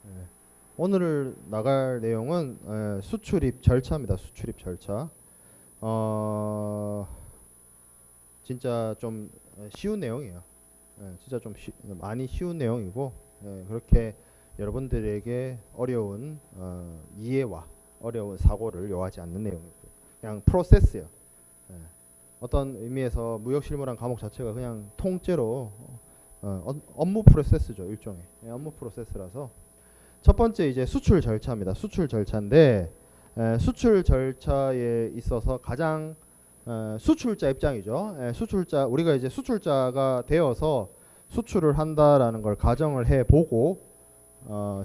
예. 오늘 나갈 내용은 수출입 절차입니다. 수출입 절차. 어, 진짜 좀 쉬운 내용이에요. 진짜 좀 많이 쉬운 내용이고 그렇게 여러분들에게 어려운 이해와 어려운 사고를 요하지 않는 내용이고 그냥 프로세스예요. 예. 어떤 의미에서 무역실무란 과목 자체가 그냥 통째로 업무 프로세스죠. 일종의 업무 프로세스라서 첫 번째 이제 수출 절차입니다. 수출 절차인데 수출 절차에 있어서 가장 수출자 입장이죠. 수출자 우리가 이제 수출자가 되어서 수출을 한다라는 걸 가정을 해보고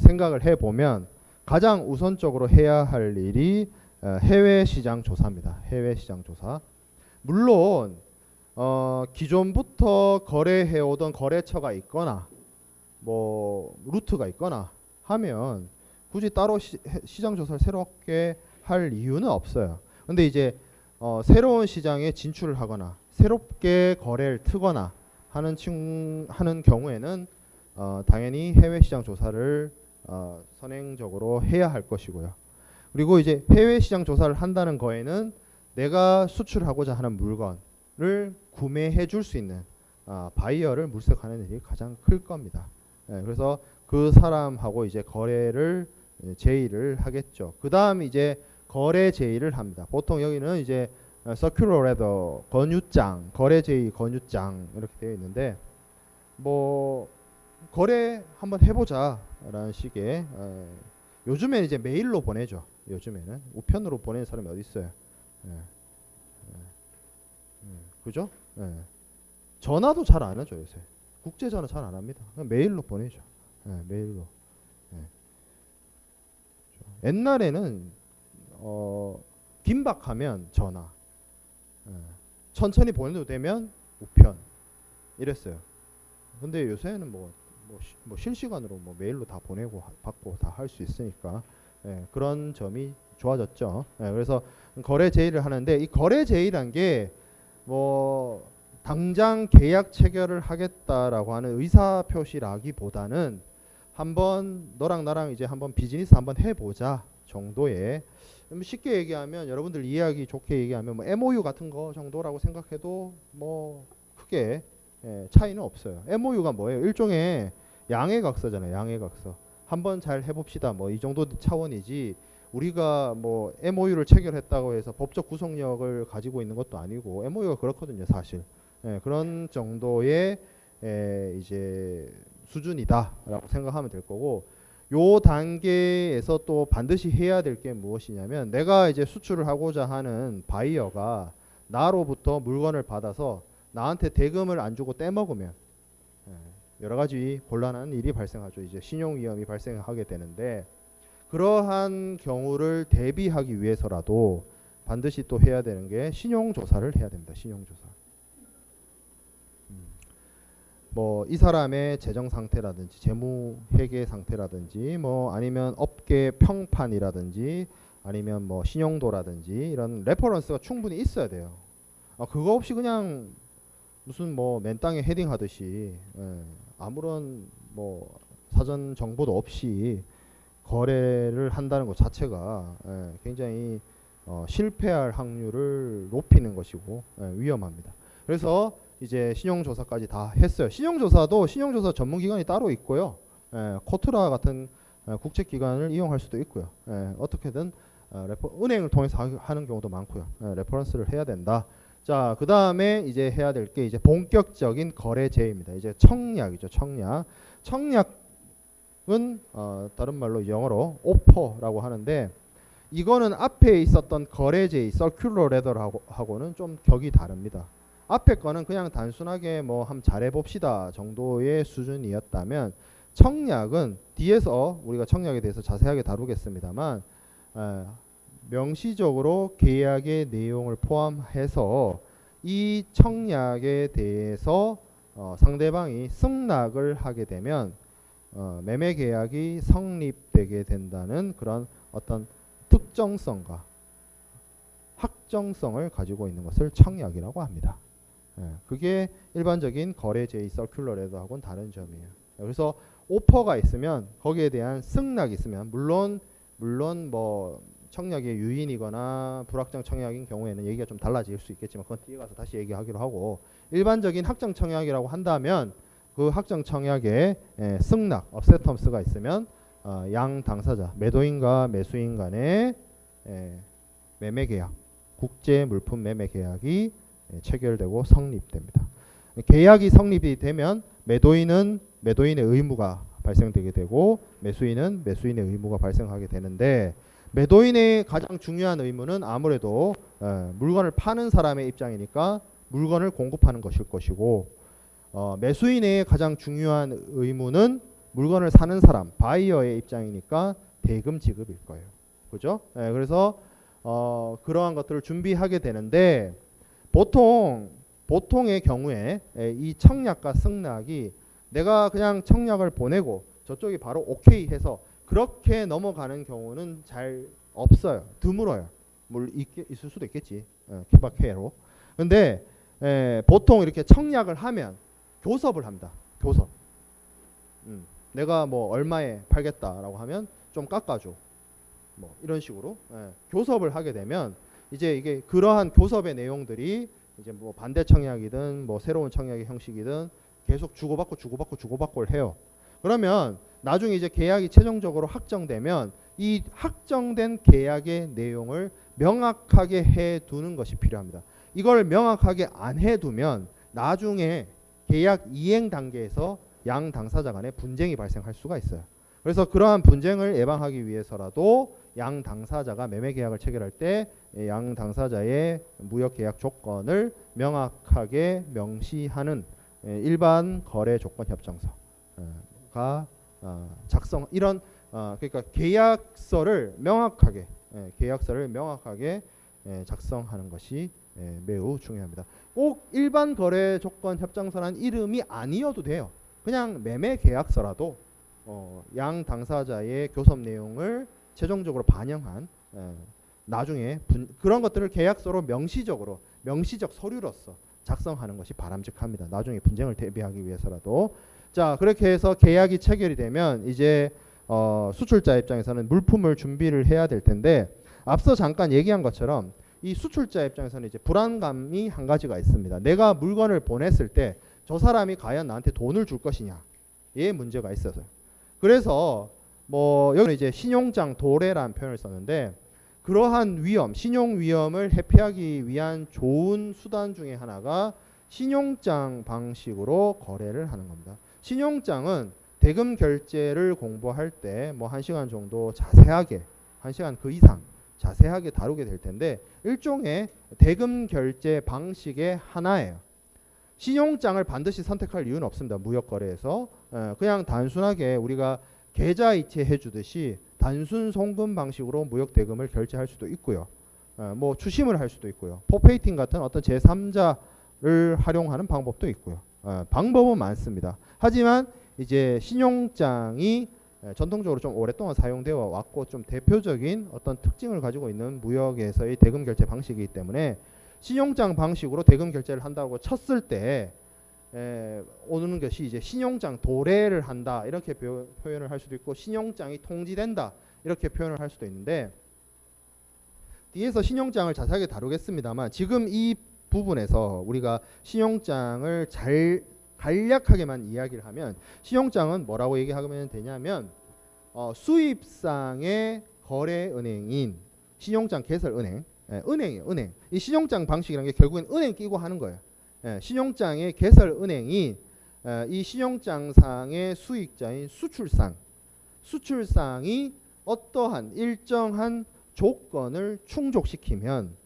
생각을 해보면 가장 우선적으로 해야 할 일이 해외 시장 조사입니다. 해외 시장 조사. 물론 기존부터 거래해오던 거래처가 있거나 뭐 루트가 있거나 하면 굳이 따로 시장 조사를 새롭게 할 이유는 없어요. 근데 이제 새로운 시장에 진출을 하거나 새롭게 거래를 트거나 하는 경우에는 당연히 해외 시장 조사를 선행적으로 해야 할 것이고요. 그리고 이제 해외 시장 조사를 한다는 거에는 내가 수출하고자 하는 물건을 구매해 줄 수 있는 바이어를 물색하는 일이 가장 클 겁니다. 그래서 그 사람하고 이제 거래를 제의를 하겠죠. 그 다음 이제 거래 제의를 합니다. 보통 여기는 이제 서큘러 레더 권유장, 거래 제의 권유장 이렇게 되어 있는데 뭐 거래 한번 해보자라는 식의 요즘에는 이제 메일로 보내죠. 요즘에는 우편으로 보내는 사람이 어디 있어요? 그죠? 전화도 잘 안 하죠 요새. 국제 전화 잘 안 합니다. 그냥 메일로 보내죠. 메일로. 옛날에는 긴박하면 전화, 천천히 보내도 되면 우편 이랬어요. 근데 요새는 뭐 실시간으로 뭐 메일로 다 보내고 받고 다 할 수 있으니까 그런 점이 좋아졌죠. 그래서 거래 제의를 하는데 이 거래 제의란 게 뭐 당장 계약 체결을 하겠다라고 하는 의사 표시라기보다는 한번 너랑 나랑 이제 한번 비즈니스 한번 해보자 정도의, 쉽게 얘기하면 여러분들 이해하기 좋게 얘기하면 뭐 MOU 같은 거 정도라고 생각해도 뭐 크게 차이는 없어요. MOU가 뭐예요? 일종의 양해각서잖아요. 양해각서. 한번 잘 해봅시다. 뭐 이 정도 차원이지. 우리가 뭐 MOU를 체결했다고 해서 법적 구속력을 가지고 있는 것도 아니고 MOU가 그렇거든요, 사실. 그런 정도의 이제 수준이다라고 생각하면 될 거고, 요 단계에서 또 반드시 해야 될 게 무엇이냐면 내가 이제 수출을 하고자 하는 바이어가 나로부터 물건을 받아서 나한테 대금을 안 주고 떼먹으면 여러 가지 곤란한 일이 발생하죠. 이제 신용 위험이 발생하게 되는데 그러한 경우를 대비하기 위해서라도 반드시 또 해야 되는 게 신용 조사를 해야 됩니다. 신용 조사. 뭐 이 사람의 재정 상태라든지 재무 회계 상태라든지 뭐 아니면 업계 평판이라든지 아니면 뭐 신용도라든지 이런 레퍼런스가 충분히 있어야 돼요. 그거 없이 그냥 무슨 뭐 맨땅에 헤딩하듯이 아무런 뭐 사전 정보도 없이 거래를 한다는 것 자체가 굉장히 실패할 확률을 높이는 것이고 위험합니다. 그래서 이제 신용조사까지 다 했어요. 신용조사도 신용조사 전문기관이 따로 있고요. 코트라 같은 국제기관을 이용할 수도 있고요. 어떻게든 은행을 통해서 하는 경우도 많고요. 레퍼런스를 해야 된다. 자, 그 다음에 이제 해야 될 게 이제 본격적인 거래 제의입니다. 이제 청약이죠. 청약. 청약은 다른 말로 영어로 오퍼라고 하는데 이거는 앞에 있었던 거래 제의, 서큘러 레더하고는 좀 격이 다릅니다. 앞에 거는 그냥 단순하게 뭐 한번 잘해봅시다 정도의 수준이었다면 청약은 뒤에서 우리가 청약에 대해서 자세하게 다루겠습니다만 명시적으로 계약의 내용을 포함해서 이 청약에 대해서 상대방이 승낙을 하게 되면 매매 계약이 성립되게 된다는 그런 어떤 특정성과 확정성을 가지고 있는 것을 청약이라고 합니다. 그게 일반적인 거래 제의 서큘러 레더하고는 다른 점이에요. 그래서 오퍼가 있으면 거기에 대한 승낙이 있으면 물론 뭐 청약의 유인이거나 불확정 청약인 경우에는 얘기가 좀 달라질 수 있겠지만 그건 뒤에 가서 다시 얘기하기로 하고 일반적인 확정 청약이라고 한다면 그 확정 청약에 승낙 업세텀스가 있으면 양 당사자 매도인과 매수인 간의 매매 계약 국제 물품 매매 계약이 체결되고 성립됩니다. 계약이 성립이 되면 매도인은 매도인의 의무가 발생되게 되고 매수인은 매수인의 의무가 발생하게 되는데 매도인의 가장 중요한 의무는 아무래도 물건을 파는 사람의 입장이니까 물건을 공급하는 것일 것이고 매수인의 가장 중요한 의무는 물건을 사는 사람 바이어의 입장이니까 대금 지급일 거예요. 그죠? 그래서 그러한 것들을 준비하게 되는데 보통의 경우에 이 청약과 승낙이 내가 그냥 청약을 보내고 저쪽이 바로 오케이 해서 그렇게 넘어가는 경우는 잘 없어요. 드물어요. 물론 있을 수도 있겠지. 케바케로. 근데 보통 이렇게 청약을 하면 교섭을 합니다. 교섭. 내가 뭐 얼마에 팔겠다라고 하면 좀 깎아줘. 뭐 이런 식으로 교섭을 하게 되면 이제 이게 그러한 교섭의 내용들이 이제 뭐 반대 청약이든 뭐 새로운 청약의 형식이든 계속 주고받고를 해요. 그러면 나중에 이제 계약이 최종적으로 확정되면 이 확정된 계약의 내용을 명확하게 해두는 것이 필요합니다. 이걸 명확하게 안 해두면 나중에 계약 이행 단계에서 양 당사자 간에 분쟁이 발생할 수가 있어요. 그래서 그러한 분쟁을 예방하기 위해서라도 양 당사자가 매매 계약을 체결할 때 양 당사자의 무역 계약 조건을 명확하게 명시하는 일반 거래 조건 협정서가 작성 그러니까 계약서를 명확하게 작성하는 것이 매우 중요합니다. 꼭 일반 거래 조건 협정서라는 이름이 아니어도 돼요. 그냥 매매 계약서라도 양 당사자의 교섭 내용을 최종적으로 반영한 나중에 그런 것들을 계약서로 명시적 서류로서 작성하는 것이 바람직합니다. 나중에 분쟁을 대비하기 위해서라도. 자, 그렇게 해서 계약이 체결이 되면 이제 수출자 입장에서는 물품을 준비를 해야 될 텐데 앞서 잠깐 얘기한 것처럼 이 수출자 입장에서는 이제 불안감이 한 가지가 있습니다. 내가 물건을 보냈을 때 저 사람이 과연 나한테 돈을 줄 것이냐의 문제가 있어서. 그래서 뭐 여기는 이제 신용장 도래라는 표현을 썼는데 그러한 위험, 신용 위험을 회피하기 위한 좋은 수단 중에 하나가 신용장 방식으로 거래를 하는 겁니다. 신용장은 대금 결제를 공부할 때 뭐 1시간 정도 자세하게, 1시간 그 이상 자세하게 다루게 될 텐데 일종의 대금 결제 방식의 하나예요. 신용장을 반드시 선택할 이유는 없습니다. 무역거래에서. 그냥 단순하게 우리가 계좌 이체해 주듯이 단순 송금 방식으로 무역 대금을 결제할 수도 있고요. 뭐 추심을 할 수도 있고요. 포페이팅 같은 어떤 제3자를 활용하는 방법도 있고요. 방법은 많습니다. 하지만 이제 신용장이 전통적으로 좀 오랫동안 사용되어 왔고 좀 대표적인 어떤 특징을 가지고 있는 무역에서의 대금 결제 방식이기 때문에 신용장 방식으로 대금 결제를 한다고 쳤을 때 오는 것이 이제 신용장 도래를 한다 이렇게 표현을 할 수도 있고 신용장이 통지된다 이렇게 표현을 할 수도 있는데 뒤에서 신용장을 자세하게 다루겠습니다만 지금 이 부분에서 우리가 신용장을 잘 간략하게만 이야기를 하면 신용장은 뭐라고 얘기하면 되냐면 수입상의 거래은행인 신용장 개설은행 은행이에요. 은행. 이 신용장 방식이라는 게 결국엔 은행 끼고 하는 거예요. 신용장의 개설은행이 이 신용장상의 수익자인 수출상이 어떠한 일정한 조건을 충족시키면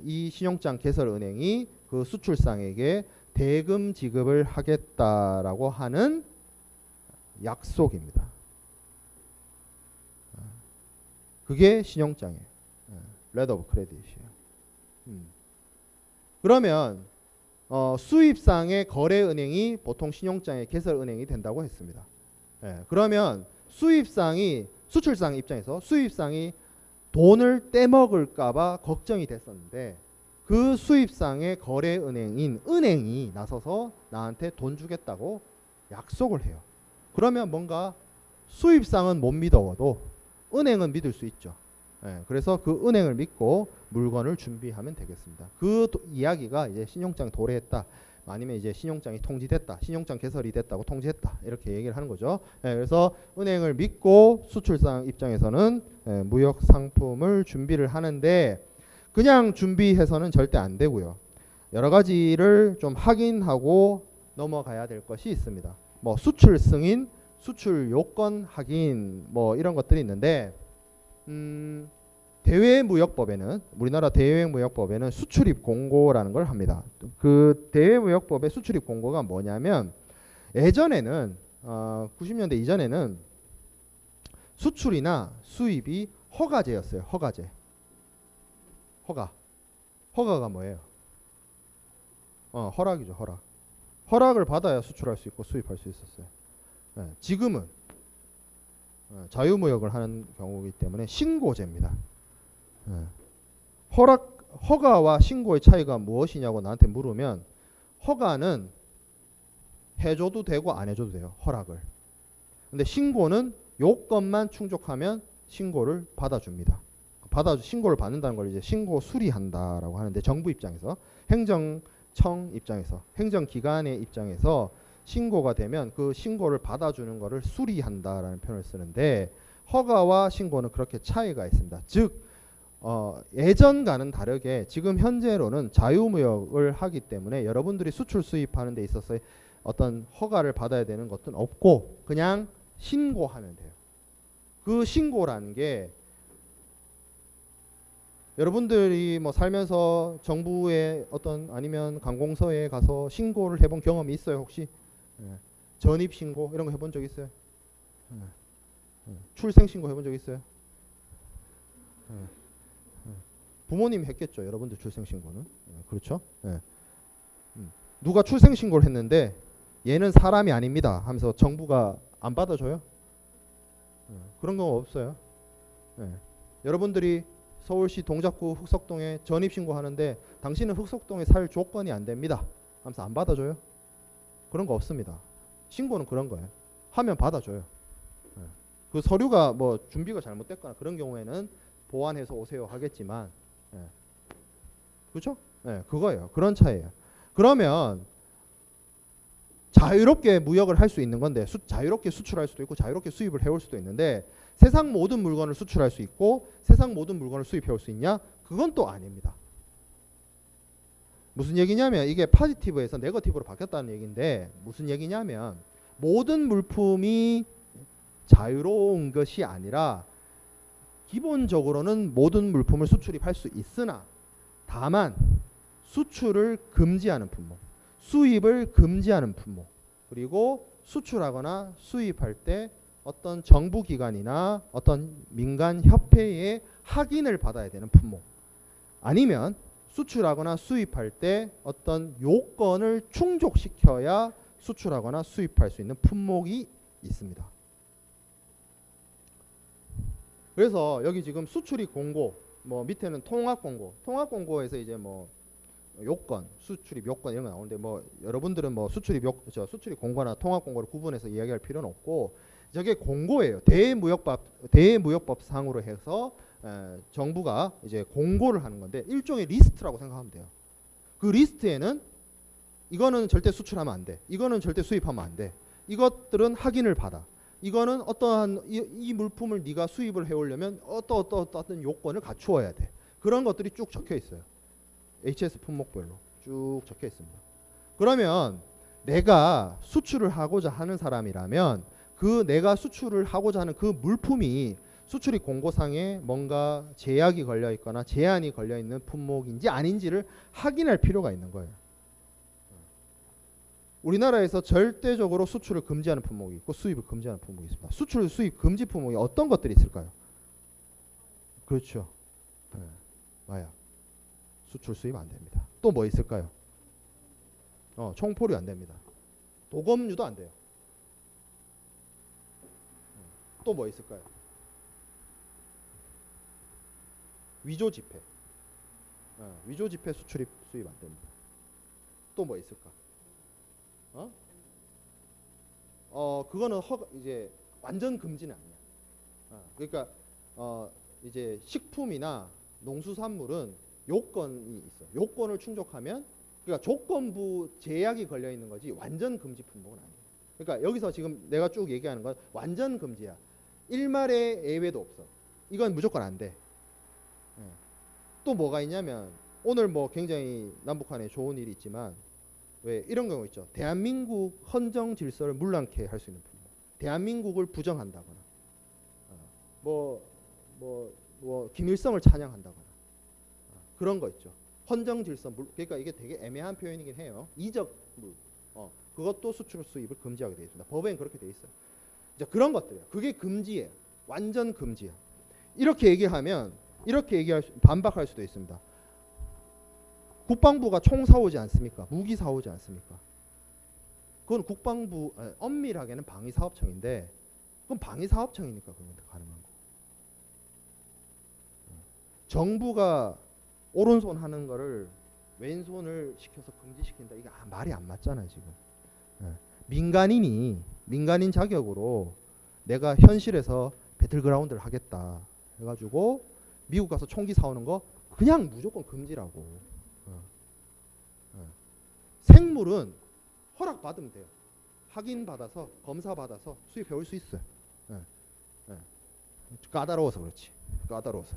이 신용장 개설은행이 그 수출상에게 대금 지급을 하겠다라고 하는 약속입니다. 그게 신용장이에요. 레터 오브 크레딧이에요. 그러면 수입상의 거래은행이 보통 신용장의 개설은행이 된다고 했습니다. 그러면 수출상 입장에서 수입상이 돈을 떼먹을까봐 걱정이 됐었는데 그 수입상의 거래은행인 은행이 나서서 나한테 돈 주겠다고 약속을 해요. 그러면 뭔가 수입상은 못 믿어도 은행은 믿을 수 있죠. 예, 그래서 그 은행을 믿고 물건을 준비하면 되겠습니다. 그 이야기가 이제 신용장 도래했다. 아니면 이제 신용장이 통지됐다. 신용장 개설이 됐다고 통지했다. 이렇게 얘기를 하는 거죠. 예, 그래서 은행을 믿고 수출상 입장에서는 무역 상품을 준비를 하는데 그냥 준비해서는 절대 안 되고요. 여러 가지를 좀 확인하고 넘어가야 될 것이 있습니다. 뭐 수출 승인, 수출 요건 확인 뭐 이런 것들이 있는데 대외무역법에는 우리나라 대외무역법에는 수출입 공고라는 걸 합니다. 그 대외무역법의 수출입 공고가 뭐냐면 예전에는 90년대 이전에는 수출이나 수입이 허가제였어요. 허가제. 허가가 뭐예요? 허락이죠. 허락. 허락을 받아야 수출할 수 있고 수입할 수 있었어요. 지금은 자유무역을 하는 경우이기 때문에 신고제입니다. 허가와 신고의 차이가 무엇이냐고 나한테 물으면 허가는 해줘도 되고 안 해줘도 돼요. 허락을. 근데 신고는 요건만 충족하면 신고를 받아줍니다. 신고를 받는다는 걸 이제 신고 수리한다라고 하는데 정부 입장에서 행정청 입장에서 행정기관의 입장에서 신고가 되면 그 신고를 받아주는 것을 수리한다라는 표현을 쓰는데 허가와 신고는 그렇게 차이가 있습니다. 즉 예전과는 다르게 지금 현재로는 자유무역을 하기 때문에 여러분들이 수출 수입하는 데 있어서 어떤 허가를 받아야 되는 것은 없고 그냥 신고하면 돼요. 그 신고라는 게 여러분들이 뭐 살면서 정부의 어떤 아니면 관공서에 가서 신고를 해본 경험이 있어요 혹시? 전입신고 이런 거 해본 적 있어요? 출생신고 해본 적 있어요? 부모님 했겠죠. 여러분들 출생신고는. 그렇죠? 누가 출생신고를 했는데 얘는 사람이 아닙니다 하면서 정부가 안 받아줘요? 그런 건 없어요. 여러분들이 서울시 동작구 흑석동에 전입신고하는데 당신은 흑석동에 살 조건이 안 됩니다 하면서 안 받아줘요? 그런 거 없습니다. 신고는 그런 거예요. 하면 받아줘요. 그 서류가 뭐 준비가 잘못됐거나 그런 경우에는 보완해서 오세요 하겠지만 그렇죠? 그거예요. 그런 차이예요. 그러면 자유롭게 무역을 할 수 있는 건데 자유롭게 수출할 수도 있고 자유롭게 수입을 해올 수도 있는데 세상 모든 물건을 수출할 수 있고 세상 모든 물건을 수입해올 수 있냐? 그건 또 아닙니다. 무슨 얘기냐면 이게 포지티브에서 네거티브로 바뀌었다는 얘기인데 무슨 얘기냐면 모든 물품이 자유로운 것이 아니라 기본적으로는 모든 물품을 수출입할 수 있으나 다만 수출을 금지하는 품목, 수입을 금지하는 품목, 그리고 수출하거나 수입할 때 어떤 정부기관이나 어떤 민간협회의 확인을 받아야 되는 품목, 아니면 수출하거나 수입할 때 어떤 요건을 충족시켜야 수출하거나 수입할 수 있는 품목이 있습니다. 그래서 여기 지금 수출입 공고, 뭐 밑에는 통합 공고, 통합 공고에서 이제 뭐 요건, 수출입 요건 이런 거 나오는데 뭐 여러분들은 뭐 수출입 공고나 통합 공고를 구분해서 이야기할 필요는 없고 저게 공고예요. 대무역법상으로 해서 정부가 이제 공고를 하는 건데 일종의 리스트라고 생각하면 돼요. 그 리스트에는 이거는 절대 수출하면 안 돼. 이거는 절대 수입하면 안 돼. 이것들은 확인을 받아. 이거는 어떠한 이 물품을 네가 수입을 해오려면 어떤 요건을 갖추어야 돼. 그런 것들이 쭉 적혀 있어요. HS 품목별로 쭉 적혀 있습니다. 그러면 내가 수출을 하고자 하는 사람이라면 그 내가 수출을 하고자 하는 그 물품이 수출입 공고상에 뭔가 제약이 걸려 있거나 제한이 걸려 있는 품목인지 아닌지를 확인할 필요가 있는 거예요. 우리나라에서 절대적으로 수출을 금지하는 품목이 있고 수입을 금지하는 품목이 있습니다. 수출, 수입 금지 품목이 어떤 것들이 있을까요? 그렇죠. 마약. 수출, 수입 안 됩니다. 또 뭐 있을까요? 총포류 안 됩니다. 도검류도 안 돼요. 또 뭐 있을까요? 위조 지폐. 위조 지폐 수출입 수입 안 됩니다. 또 뭐 있을까? 그거는 이제 완전 금지는 아니야. 그러니까 이제 식품이나 농수산물은 요건이 있어. 요건을 충족하면, 그러니까 조건부 제약이 걸려 있는 거지 완전 금지 품목은 아니야. 그러니까 여기서 지금 내가 쭉 얘기하는 건 완전 금지야. 일말의 예외도 없어. 이건 무조건 안 돼. 또 뭐가 있냐면, 오늘 뭐 굉장히 남북한에 좋은 일이 있지만 왜 이런 경우 있죠. 대한민국 헌정 질서를 문란케 할 수 있는 품목. 대한민국을 부정한다거나, 김일성을 찬양한다거나, 그런 거 있죠. 헌정 질서, 그러니까 이게 되게 애매한 표현이긴 해요. 이적물, 그것도 수출 수입을 금지하게 되어 있습니다. 법에는 그렇게 되어 있어요. 이제 그런 것들이에요. 그게 금지예요. 완전 금지야. 이렇게 얘기하면 반박할 수도 있습니다. 국방부가 총 사오지 않습니까? 무기 사오지 않습니까? 그건 국방부, 엄밀하게는 방위사업청인데, 그건 방위사업청이니까 그건 가능한 거. 정부가 오른손 하는 거를 왼손을 시켜서 금지시킨다. 이게 말이 안 맞잖아요, 지금. 민간인 자격으로 내가 현실에서 배틀그라운드를 하겠다 해가지고 미국 가서 총기 사오는 거 그냥 무조건 금지라고. 생물은 허락 받으면 돼요. 확인 받아서, 검사 받아서 수입해 올 수 있어요. 까다로워서 그렇지. 까다로워서.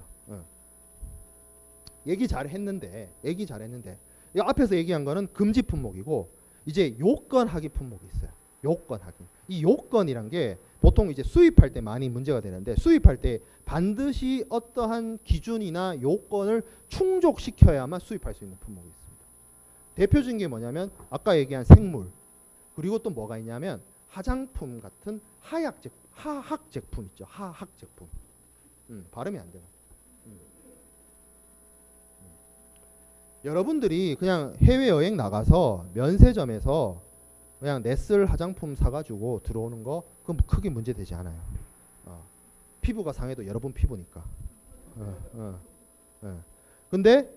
얘기 잘했는데 이 앞에서 얘기한 거는 금지 품목이고, 이제 요건 하기 품목이 있어요. 요건 하기. 이 요건이란 게 보통 이제 수입할 때 많이 문제가 되는데, 수입할 때 반드시 어떠한 기준이나 요건을 충족시켜야만 수입할 수 있는 품목이 있습니다. 대표적인 게 뭐냐면 아까 얘기한 생물, 그리고 또 뭐가 있냐면 화장품 같은 하학 제품 있죠. 하학 제품. 발음이 안 돼요. 여러분들이 그냥 해외여행 나가서 면세점에서 그냥 냈을 화장품 사가지고 들어오는 거, 그건 크게 문제되지 않아요. 피부가 상해도 여러분 피부니까. 근데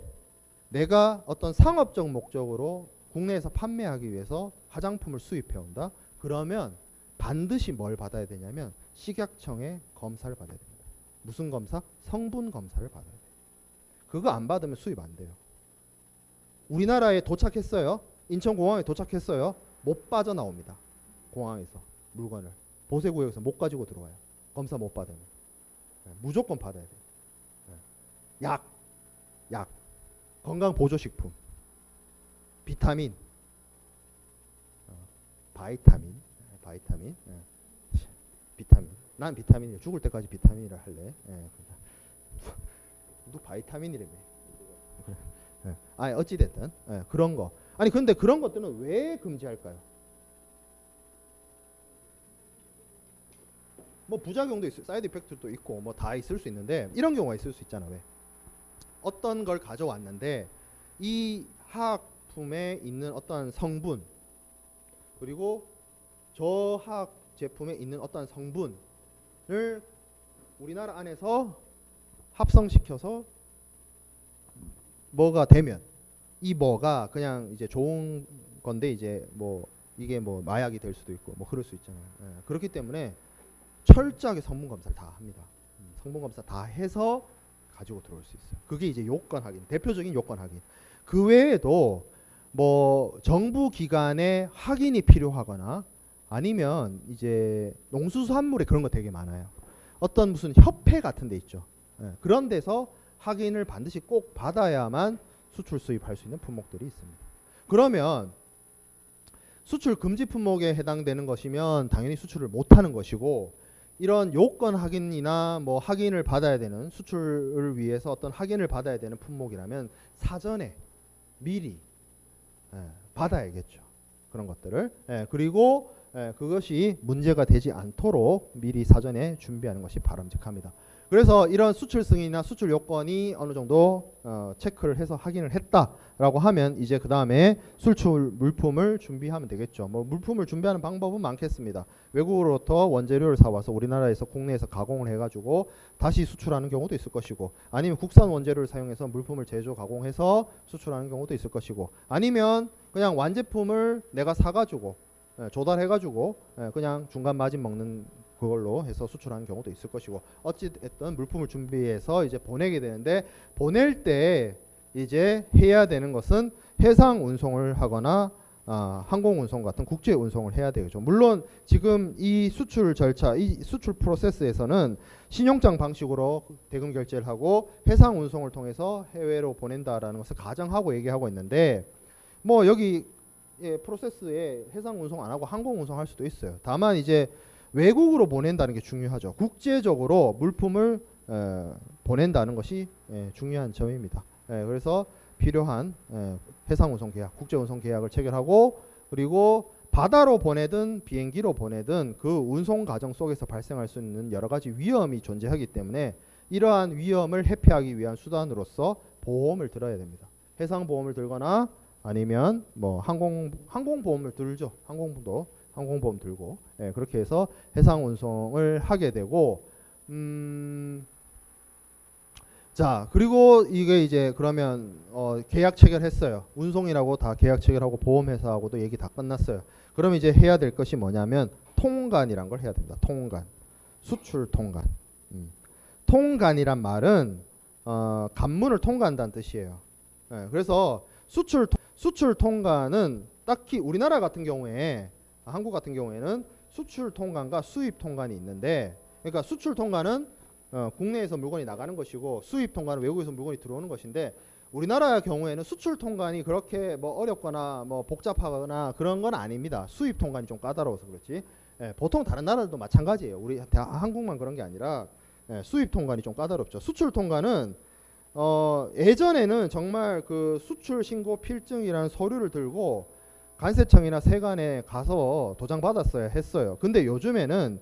내가 어떤 상업적 목적으로 국내에서 판매하기 위해서 화장품을 수입해 온다. 그러면 반드시 뭘 받아야 되냐면 식약청의 검사를 받아야 됩니다. 무슨 검사? 성분 검사를 받아야 돼요. 그거 안 받으면 수입 안 돼요. 우리나라에 도착했어요. 인천공항에 도착했어요. 못 빠져나옵니다. 공항에서 물건을 보세구역에서 못 가지고 들어와요. 검사 못 받으면. 무조건 받아야 돼요. 약, 건강보조식품, 비타민, 바이타민. 난 비타민이야. 죽을 때까지 비타민이라 할래. 너 바이타민이라며. 어찌 됐든 그런 거. 아니 근데 그런 것들은 왜 금지할까요? 뭐 부작용도 있어요. 사이드 이펙트도 있고 뭐 다 있을 수 있는데, 이런 경우가 있을 수 있잖아. 왜? 어떤 걸 가져왔는데 이 화학품에 있는 어떤 성분, 그리고 저 화학 제품에 있는 어떤 성분을 우리나라 안에서 합성시켜서 뭐가 되면, 이 뭐가 그냥 이제 좋은 건데 이제 뭐 이게 뭐 마약이 될 수도 있고 뭐 그럴 수 있잖아요. 그렇기 때문에 철저하게 성분 검사를 다 합니다. 성분 검사 다 해서 가지고 들어올 수 있어요. 그게 이제 요건 확인, 대표적인 요건 확인. 그 외에도 뭐 정부 기관의 확인이 필요하거나, 아니면 이제 농수산물에 그런 거 되게 많아요. 어떤 무슨 협회 같은 데 있죠. 그런 데서 확인을 반드시 꼭 받아야만 수출 수입할 수 있는 품목들이 있습니다. 그러면 수출 금지 품목에 해당되는 것이면 당연히 수출을 못하는 것이고, 이런 요건 확인이나 뭐 확인을 받아야 되는, 수출을 위해서 어떤 확인을 받아야 되는 품목이라면 사전에 미리 받아야겠죠. 그런 것들을. 그리고 그것이 문제가 되지 않도록 미리 사전에 준비하는 것이 바람직합니다. 그래서 이런 수출 승인이나 수출 요건이 어느 정도 체크를 해서 확인을 했다라고 하면, 이제 그 다음에 수출 물품을 준비하면 되겠죠. 뭐 물품을 준비하는 방법은 많겠습니다. 외국으로부터 원재료를 사와서 우리나라에서 국내에서 가공을 해가지고 다시 수출하는 경우도 있을 것이고, 아니면 국산 원재료를 사용해서 물품을 제조 가공해서 수출하는 경우도 있을 것이고, 아니면 그냥 완제품을 내가 사가지고 조달해가지고 그냥 중간 마진 먹는 그걸로 해서 수출하는 경우도 있을 것이고 어찌됐든 물품을 준비해서 이제 보내게 되는데 보낼 때 이제 해야 되는 것은 해상 운송을 하거나 항공 운송 같은 국제 운송을 해야 되겠죠. 물론 지금 이 수출 절차, 이 수출 프로세스에서는 신용장 방식으로 대금 결제를 하고 해상 운송을 통해서 해외로 보낸다라는 것을 가정하고 얘기하고 있는데 뭐 여기 프로세스에 해상 운송 안 하고 항공 운송 할 수도 있어요. 다만 이제 외국으로 보낸다는 게 중요하죠. 국제적으로 물품을 보낸다는 것이 중요한 점입니다. 그래서 필요한 해상 운송 계약, 국제 운송 계약을 체결하고 그리고 바다로 보내든 비행기로 보내든 그 운송 과정 속에서 발생할 수 있는 여러 가지 위험이 존재하기 때문에 이러한 위험을 회피하기 위한 수단으로서 보험을 들어야 됩니다. 해상 보험을 들거나 아니면 뭐 항공 보험을 들죠. 항공보험 들고 그렇게 해서 해상 운송을 하게 되고 자 그리고 이게 이제 그러면 계약 체결했어요. 운송이라고 다 계약 체결하고 보험회사하고도 얘기 다 끝났어요. 그럼 이제 해야 될 것이 뭐냐면 통관이란 걸 해야 됩니다. 통관, 수출 통관. 통관이란 말은 관문을 통과한다는 뜻이에요. 그래서 수출 통관은 딱히 우리나라 같은 경우에 한국 같은 경우에는 수출 통관과 수입 통관이 있는데 그러니까 수출 통관은 국내에서 물건이 나가는 것이고 수입 통관은 외국에서 물건이 들어오는 것인데 우리나라 경우에는 수출 통관이 그렇게 뭐 어렵거나 뭐 복잡하거나 그런 건 아닙니다. 수입 통관이 좀 까다로워서 그렇지. 보통 다른 나라들도 마찬가지예요. 우리 한국만 그런 게 아니라 수입 통관이 좀 까다롭죠. 수출 통관은 예전에는 정말 그 수출 신고 필증이라는 서류를 들고 관세청이나 세관에 가서 도장 받았어야 했어요. 근데 요즘에는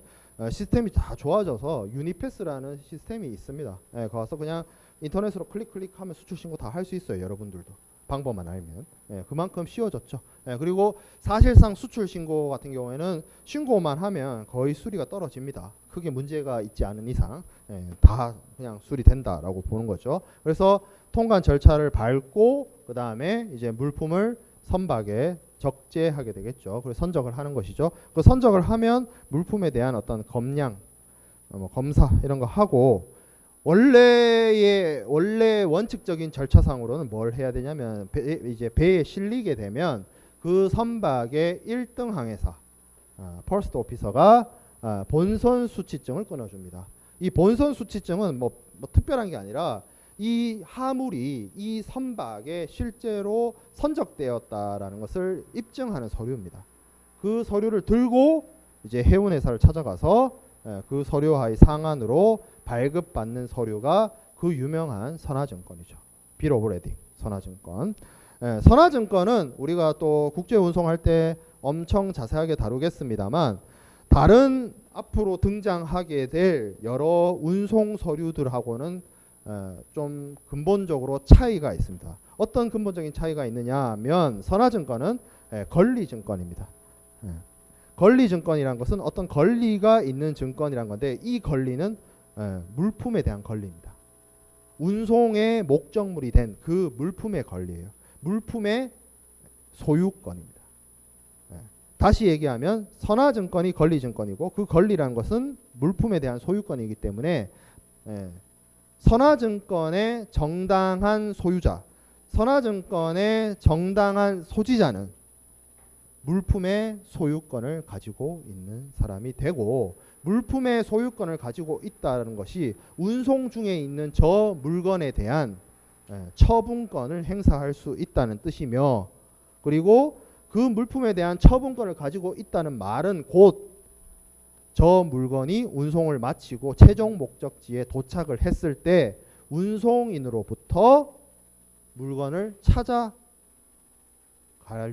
시스템이 다 좋아져서 유니패스라는 시스템이 있습니다. 가서 그냥 인터넷으로 클릭하면 수출 신고 다 할 수 있어요. 여러분들도 방법만 알면 그만큼 쉬워졌죠. 그리고 사실상 수출 신고 같은 경우에는 신고만 하면 거의 수리가 떨어집니다. 크게 문제가 있지 않은 이상 다 그냥 수리된다라고 보는 거죠. 그래서 통관 절차를 밟고 그 다음에 이제 물품을 선박에 적재하게 되겠죠. 그래서 선적을 하는 것이죠. 그 선적을 하면 물품에 대한 어떤 검량, 검사 이런 거 하고 원래 원칙적인 절차상으로는 뭘 해야 되냐면 이제 배에 실리게 되면 그 선박의 1등 항해사, 퍼스트 오피서가 본선 수치증을 끊어줍니다. 이 본선 수치증은 뭐 특별한 게 아니라 이 하물이 이 선박에 실제로 선적되었다라는 것을 입증하는 서류입니다. 그 서류를 들고 이제 해운회사를 찾아가서 그 서류하의 상한으로 발급받는 서류가 그 유명한 선화증권이죠. 빌 오브 레딩 선화증권. 선화증권은 우리가 또 국제 운송할 때 엄청 자세하게 다루겠습니다만 다른 앞으로 등장하게 될 여러 운송 서류들하고는 좀 근본적으로 차이가 있습니다. 어떤 근본적인 차이가 있느냐 하면 선화증권은 권리증권입니다. 권리증권이란 것은 어떤 권리가 있는 증권이란 건데 이 권리는 물품에 대한 권리입니다. 운송의 목적물이 된 그 물품의 권리예요. 물품의 소유권입니다. 다시 얘기하면 선화증권이 권리증권이고 그 권리라는 것은 물품에 대한 소유권이기 때문에 선화증권의 정당한 소유자, 선화증권의 정당한 소지자는 물품의 소유권을 가지고 있는 사람이 되고 물품의 소유권을 가지고 있다는 것이 운송 중에 있는 저 물건에 대한 처분권을 행사할 수 있다는 뜻이며 그리고 그 물품에 대한 처분권을 가지고 있다는 말은 곧 저 물건이 운송을 마치고 최종 목적지에 도착을 했을 때 운송인으로부터 물건을 찾아갈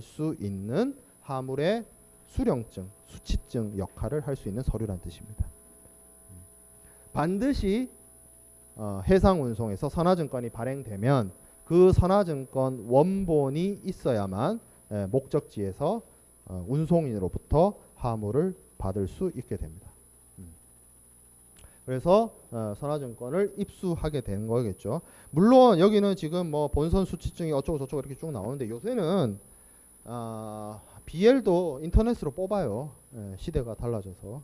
수 있는 하물의 수령증, 수치증 역할을 할 수 있는 서류란 뜻입니다. 반드시 해상 운송에서 선화증권이 발행되면 그 선화증권 원본이 있어야만 목적지에서 운송인으로부터 하물을 받을 수 있게 됩니다. 그래서 선화증권을 입수하게 되는 거겠죠. 물론 여기는 지금 뭐 본선 수치증이 어쩌고 저쩌고 이렇게 쭉 나오는데 요새는 BL도 인터넷으로 뽑아요. 시대가 달라져서.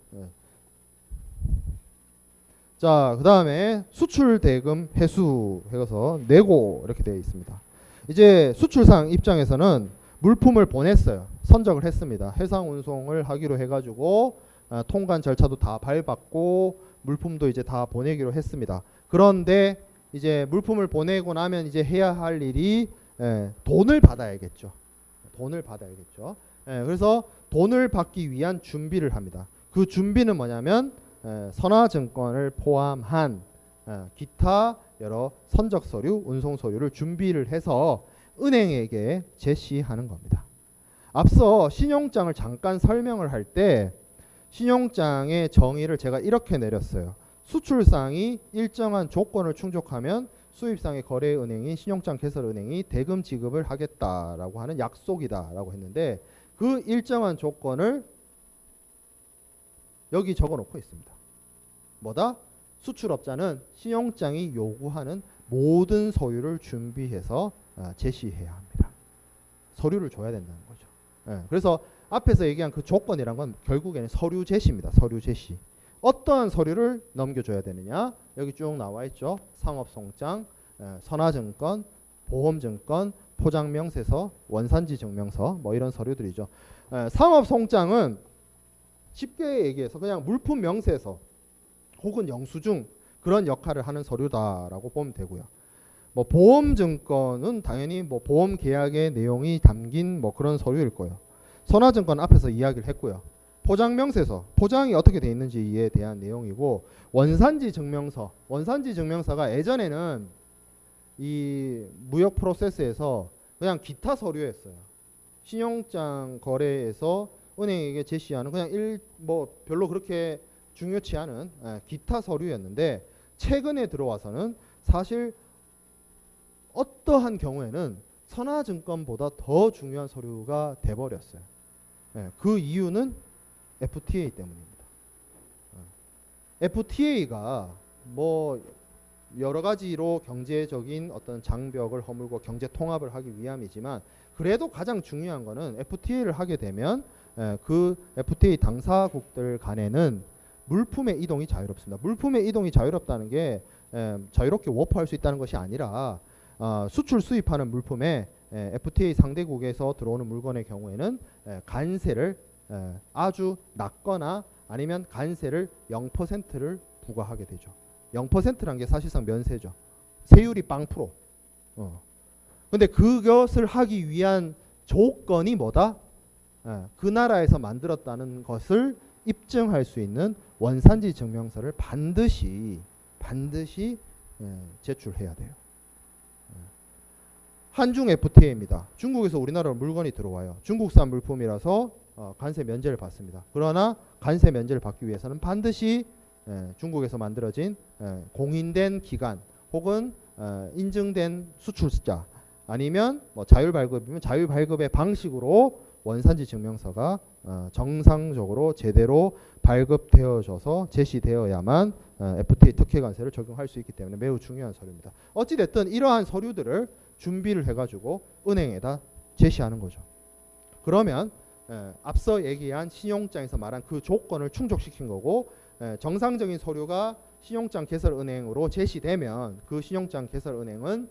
자, 그 다음에 수출 대금 회수 해서 내고 이렇게 되어 있습니다. 이제 수출상 입장에서는 물품을 보냈어요. 선적을 했습니다. 해상 운송을 하기로 해가지고 통관 절차도 다 밟았고 물품도 이제 다 보내기로 했습니다. 그런데 이제 물품을 보내고 나면 이제 해야 할 일이 돈을 받아야겠죠. 돈을 받아야겠죠. 그래서 돈을 받기 위한 준비를 합니다. 그 준비는 뭐냐면 선화증권을 포함한 기타 여러 선적 서류, 운송 서류를 준비를 해서 은행에게 제시하는 겁니다. 앞서 신용장을 잠깐 설명을 할 때 신용장의 정의를 제가 이렇게 내렸어요. 수출상이 일정한 조건을 충족하면 수입상의 거래은행인 신용장 개설은행이 대금 지급을 하겠다라고 하는 약속이다라고 했는데 그 일정한 조건을 여기 적어놓고 있습니다. 뭐다? 수출업자는 신용장이 요구하는 모든 서류를 준비해서 제시해야 합니다. 서류를 줘야 된다는 거죠. 그래서 앞에서 얘기한 그 조건이란 건 결국에는 서류 제시입니다. 서류 제시. 어떠한 서류를 넘겨줘야 되느냐? 여기 쭉 나와 있죠. 상업송장, 선화증권, 보험증권, 포장명세서, 원산지증명서 뭐 이런 서류들이죠. 상업송장은 쉽게 얘기해서 그냥 물품 명세서 혹은 영수증 그런 역할을 하는 서류다라고 보면 되고요. 뭐 보험증권은 당연히 뭐 보험 계약의 내용이 담긴 뭐 그런 서류일 거예요. 선화증권 앞에서 이야기를 했고요. 포장명세서, 포장이 어떻게 돼 있는지에 대한 내용이고 원산지 증명서, 원산지 증명서가 예전에는 이 무역 프로세스에서 그냥 기타 서류였어요. 신용장 거래에서 은행에게 제시하는 그냥 뭐 별로 그렇게 중요치 않은 기타 서류였는데 최근에 들어와서는 사실 어떠한 경우에는 선화증권보다 더 중요한 서류가 돼버렸어요. 그 이유는 FTA 때문입니다. FTA가 뭐 여러 가지로 경제적인 어떤 장벽을 허물고 경제 통합을 하기 위함이지만 그래도 가장 중요한 거는 FTA를 하게 되면 그 FTA 당사국들 간에는 물품의 이동이 자유롭습니다. 물품의 이동이 자유롭다는 게 자유롭게 워프할 수 있다는 것이 아니라 수출 수입하는 물품에 FTA 상대국에서 들어오는 물건의 경우에는 관세를 아주 낮거나 아니면 관세를 0%를 부과하게 되죠. 0%란 게 사실상 면세죠. 세율이 0%. 근데 그것을 하기 위한 조건이 뭐다? 그 나라에서 만들었다는 것을 입증할 수 있는 원산지 증명서를 반드시 제출해야 돼요. 한중 FTA입니다. 중국에서 우리나라로 물건이 들어와요. 중국산 물품이라서 관세 면제를 받습니다. 그러나 관세 면제를 받기 위해서는 반드시 중국에서 만들어진 공인된 기관 혹은 인증된 수출자 아니면 뭐 자율발급이면 자율발급의 방식으로 원산지 증명서가 정상적으로 제대로 발급되어져서 제시되어야만 FTA 특혜 관세를 적용할 수 있기 때문에 매우 중요한 서류입니다. 어찌됐든 이러한 서류들을 준비를 해가지고 은행에다 제시하는 거죠. 그러면 앞서 얘기한 신용장에서 말한 그 조건을 충족시킨 거고 정상적인 서류가 신용장 개설은행으로 제시되면 그 신용장 개설은행은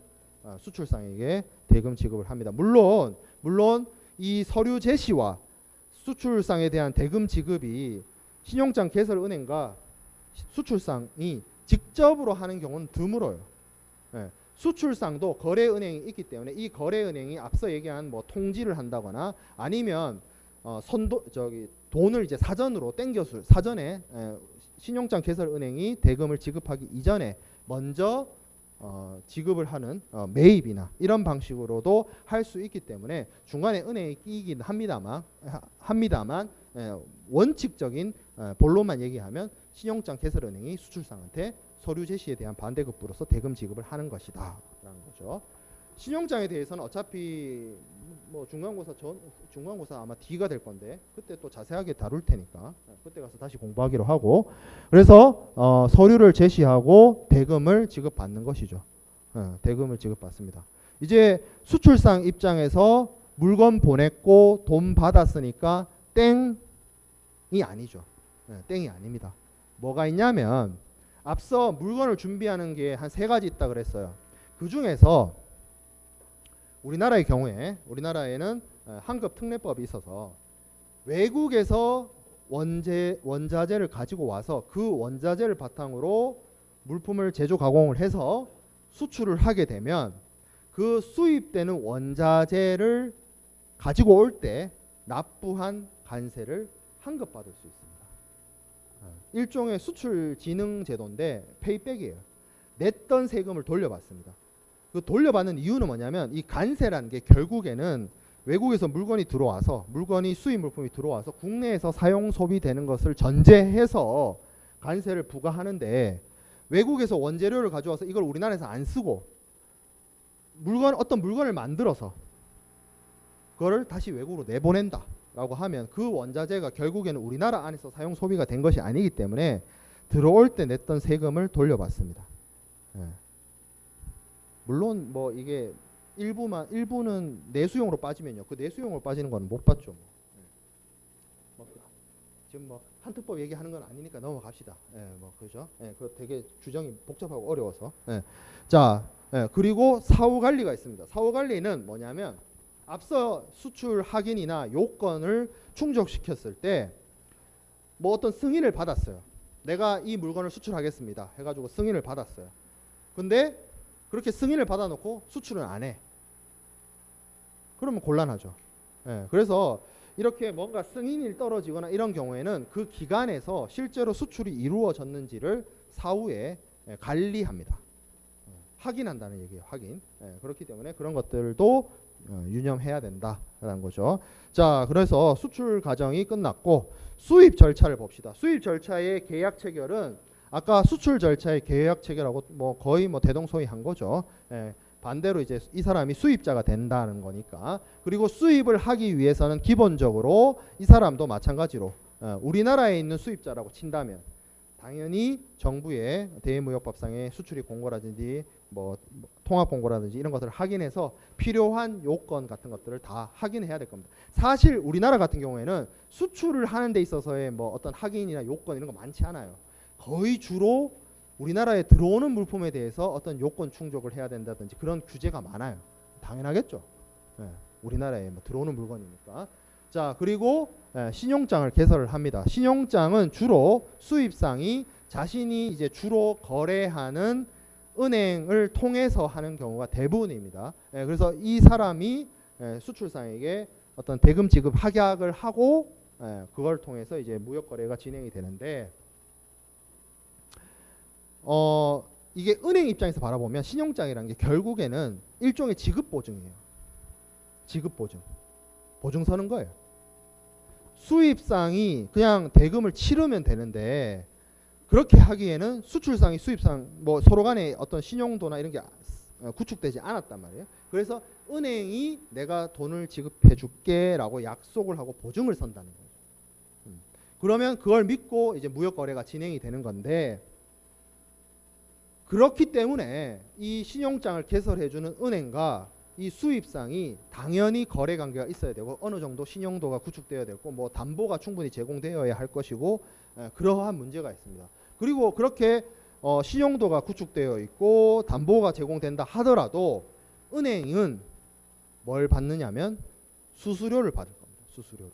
수출상에게 대금 지급을 합니다. 물론 이 서류 제시와 수출상에 대한 대금 지급이 신용장 개설은행과 수출상이 직접으로 하는 경우는 드물어요. 수출상도 거래은행이 있기 때문에 이 거래은행이 앞서 얘기한 뭐 통지를 한다거나 아니면 돈을 이제 사전으로 땡겨서 사전에 신용장 개설은행이 대금을 지급하기 이전에 먼저 지급을 하는 매입이나 이런 방식으로도 할 수 있기 때문에 중간에 은행이 끼이긴 합니다만 원칙적인 본론만 얘기하면 신용장 개설은행이 수출상한테 서류 제시에 대한 반대급부로서 대금 지급을 하는 것이다 라는 거죠. 신용장에 대해서는 어차피 뭐 중간고사 아마 D가 될 건데 그때 또 자세하게 다룰 테니까 그때 가서 다시 공부하기로 하고 그래서 서류를 제시하고 대금을 지급받는 것이죠. 대금을 지급받습니다. 이제 수출상 입장에서 물건 보냈고 돈 받았으니까 땡이 아니죠. 땡이 아닙니다. 뭐가 있냐면 앞서 물건을 준비하는 게 한 3가지 있다 그랬어요. 그 중에서 우리나라의 경우에 우리나라에는 한급 특례법이 있어서 외국에서 원자재를 가지고 와서 그 원자재를 바탕으로 물품을 제조 가공을 해서 수출을 하게 되면 그 수입되는 원자재를 가지고 올 때 납부한 관세를 환급받을 수 있습니다. 일종의 수출 진흥 제도인데 페이백이에요. 냈던 세금을 돌려받습니다. 그 돌려받는 이유는 뭐냐면 이 관세라는 게 결국에는 외국에서 물건이 들어와서 수입 물품이 들어와서 국내에서 사용 소비되는 것을 전제해서 관세를 부과하는데 외국에서 원재료를 가져와서 이걸 우리나라에서 안 쓰고 어떤 물건을 만들어서 그거를 다시 외국으로 내보낸다 라고 하면 그 원자재가 결국에는 우리나라 안에서 사용 소비가 된 것이 아니기 때문에 들어올 때 냈던 세금을 돌려받습니다. 물론 뭐 이게 일부는 내수용으로 빠지면요, 그 내수용으로 빠지는 건 못 받죠. 지금 뭐 한특법 얘기하는 건 아니니까 넘어갑시다. 뭐 그죠? 그 되게 규정이 복잡하고 어려워서. 자, 그리고 사후 관리가 있습니다. 사후 관리는 뭐냐면 앞서 수출 확인이나 요건을 충족시켰을 때 뭐 어떤 승인을 받았어요. 내가 이 물건을 수출하겠습니다 해가지고 승인을 받았어요. 근데 그렇게 승인을 받아놓고 수출은 안 해. 그러면 곤란하죠. 그래서 이렇게 뭔가 승인이 떨어지거나 이런 경우에는 그 기간에서 실제로 수출이 이루어졌는지를 사후에 관리합니다. 확인한다는 얘기예요. 확인. 그렇기 때문에 그런 것들도 유념해야 된다라는 거죠. 자, 그래서 수출 과정이 끝났고 수입 절차를 봅시다. 수입 절차의 계약 체결은 아까 수출 절차의 계약 체결하고 뭐 거의 뭐 대동소이한 거죠. 반대로 이제 이 사람이 수입자가 된다는 거니까. 그리고 수입을 하기 위해서는 기본적으로 이 사람도 마찬가지로 우리나라에 있는 수입자라고 친다면 당연히 정부의 대의무역법상의 수출입 공고라든지 뭐 통합 공고라든지 이런 것들을 확인해서 필요한 요건 같은 것들을 다 확인해야 될 겁니다. 사실 우리나라 같은 경우에는 수출을 하는 데 있어서의 뭐 어떤 확인이나 요건 이런 거 많지 않아요. 거의 주로 우리나라에 들어오는 물품에 대해서 어떤 요건 충족을 해야 된다든지 그런 규제가 많아요. 당연하겠죠. 우리나라에 뭐 들어오는 물건이니까. 자, 그리고 신용장을 개설을 합니다. 신용장은 주로 수입상이 자신이 이제 주로 거래하는 은행을 통해서 하는 경우가 대부분입니다. 그래서 이 사람이 수출상에게 어떤 대금 지급 확약을 하고 그걸 통해서 이제 무역 거래가 진행이 되는데 이게 은행 입장에서 바라보면 신용장이라는 게 결국에는 일종의 지급 보증이에요. 지급 보증. 보증 서는 거예요. 수입상이 그냥 대금을 치르면 되는데 그렇게 하기에는 수출상이 수입상 뭐 서로 간에 어떤 신용도나 이런 게 구축되지 않았단 말이에요. 그래서 은행이 내가 돈을 지급해 줄게 라고 약속을 하고 보증을 선다는 거죠. 그러면 그걸 믿고 이제 무역 거래가 진행이 되는 건데 그렇기 때문에 이 신용장을 개설해 주는 은행과 이 수입상이 당연히 거래 관계가 있어야 되고 어느 정도 신용도가 구축되어야 되고 뭐 담보가 충분히 제공되어야 할 것이고 그러한 문제가 있습니다. 그리고 그렇게 신용도가 구축되어 있고 담보가 제공된다 하더라도 은행은 뭘 받느냐면 수수료를 받을 겁니다. 수수료를.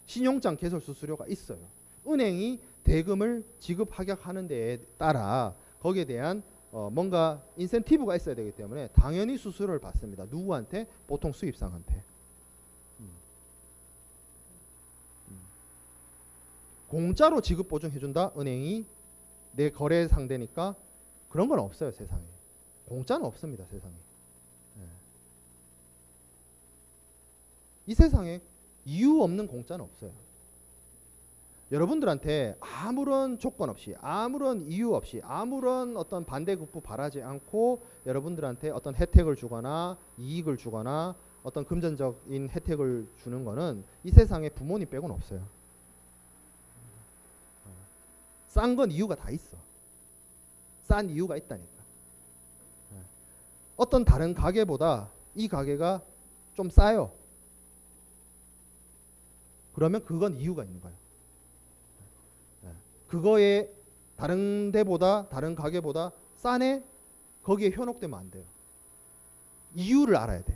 신용장 개설 수수료가 있어요. 은행이 대금을 지급 확약하는 데에 따라 거기에 대한 뭔가 인센티브가 있어야 되기 때문에 당연히 수수료를 받습니다. 누구한테? 보통 수입상한테. 공짜로 지급 보증해준다? 은행이 내 거래 상대니까 그런 건 없어요. 세상에. 공짜는 없습니다. 세상에. 이 세상에 이유 없는 공짜는 없어요. 여러분들한테 아무런 조건 없이 아무런 이유 없이 아무런 어떤 반대급부 바라지 않고 여러분들한테 어떤 혜택을 주거나 이익을 주거나 어떤 금전적인 혜택을 주는 거는 이 세상에 부모님 빼고는 없어요. 싼 건 이유가 다 있어. 싼 이유가 있다니까. 어떤 다른 가게보다 이 가게가 좀 싸요. 그러면 그건 이유가 있는 거예요. 그거에 다른 데보다 다른 가게보다 싸네? 거기에 현혹되면 안 돼요. 이유를 알아야 돼.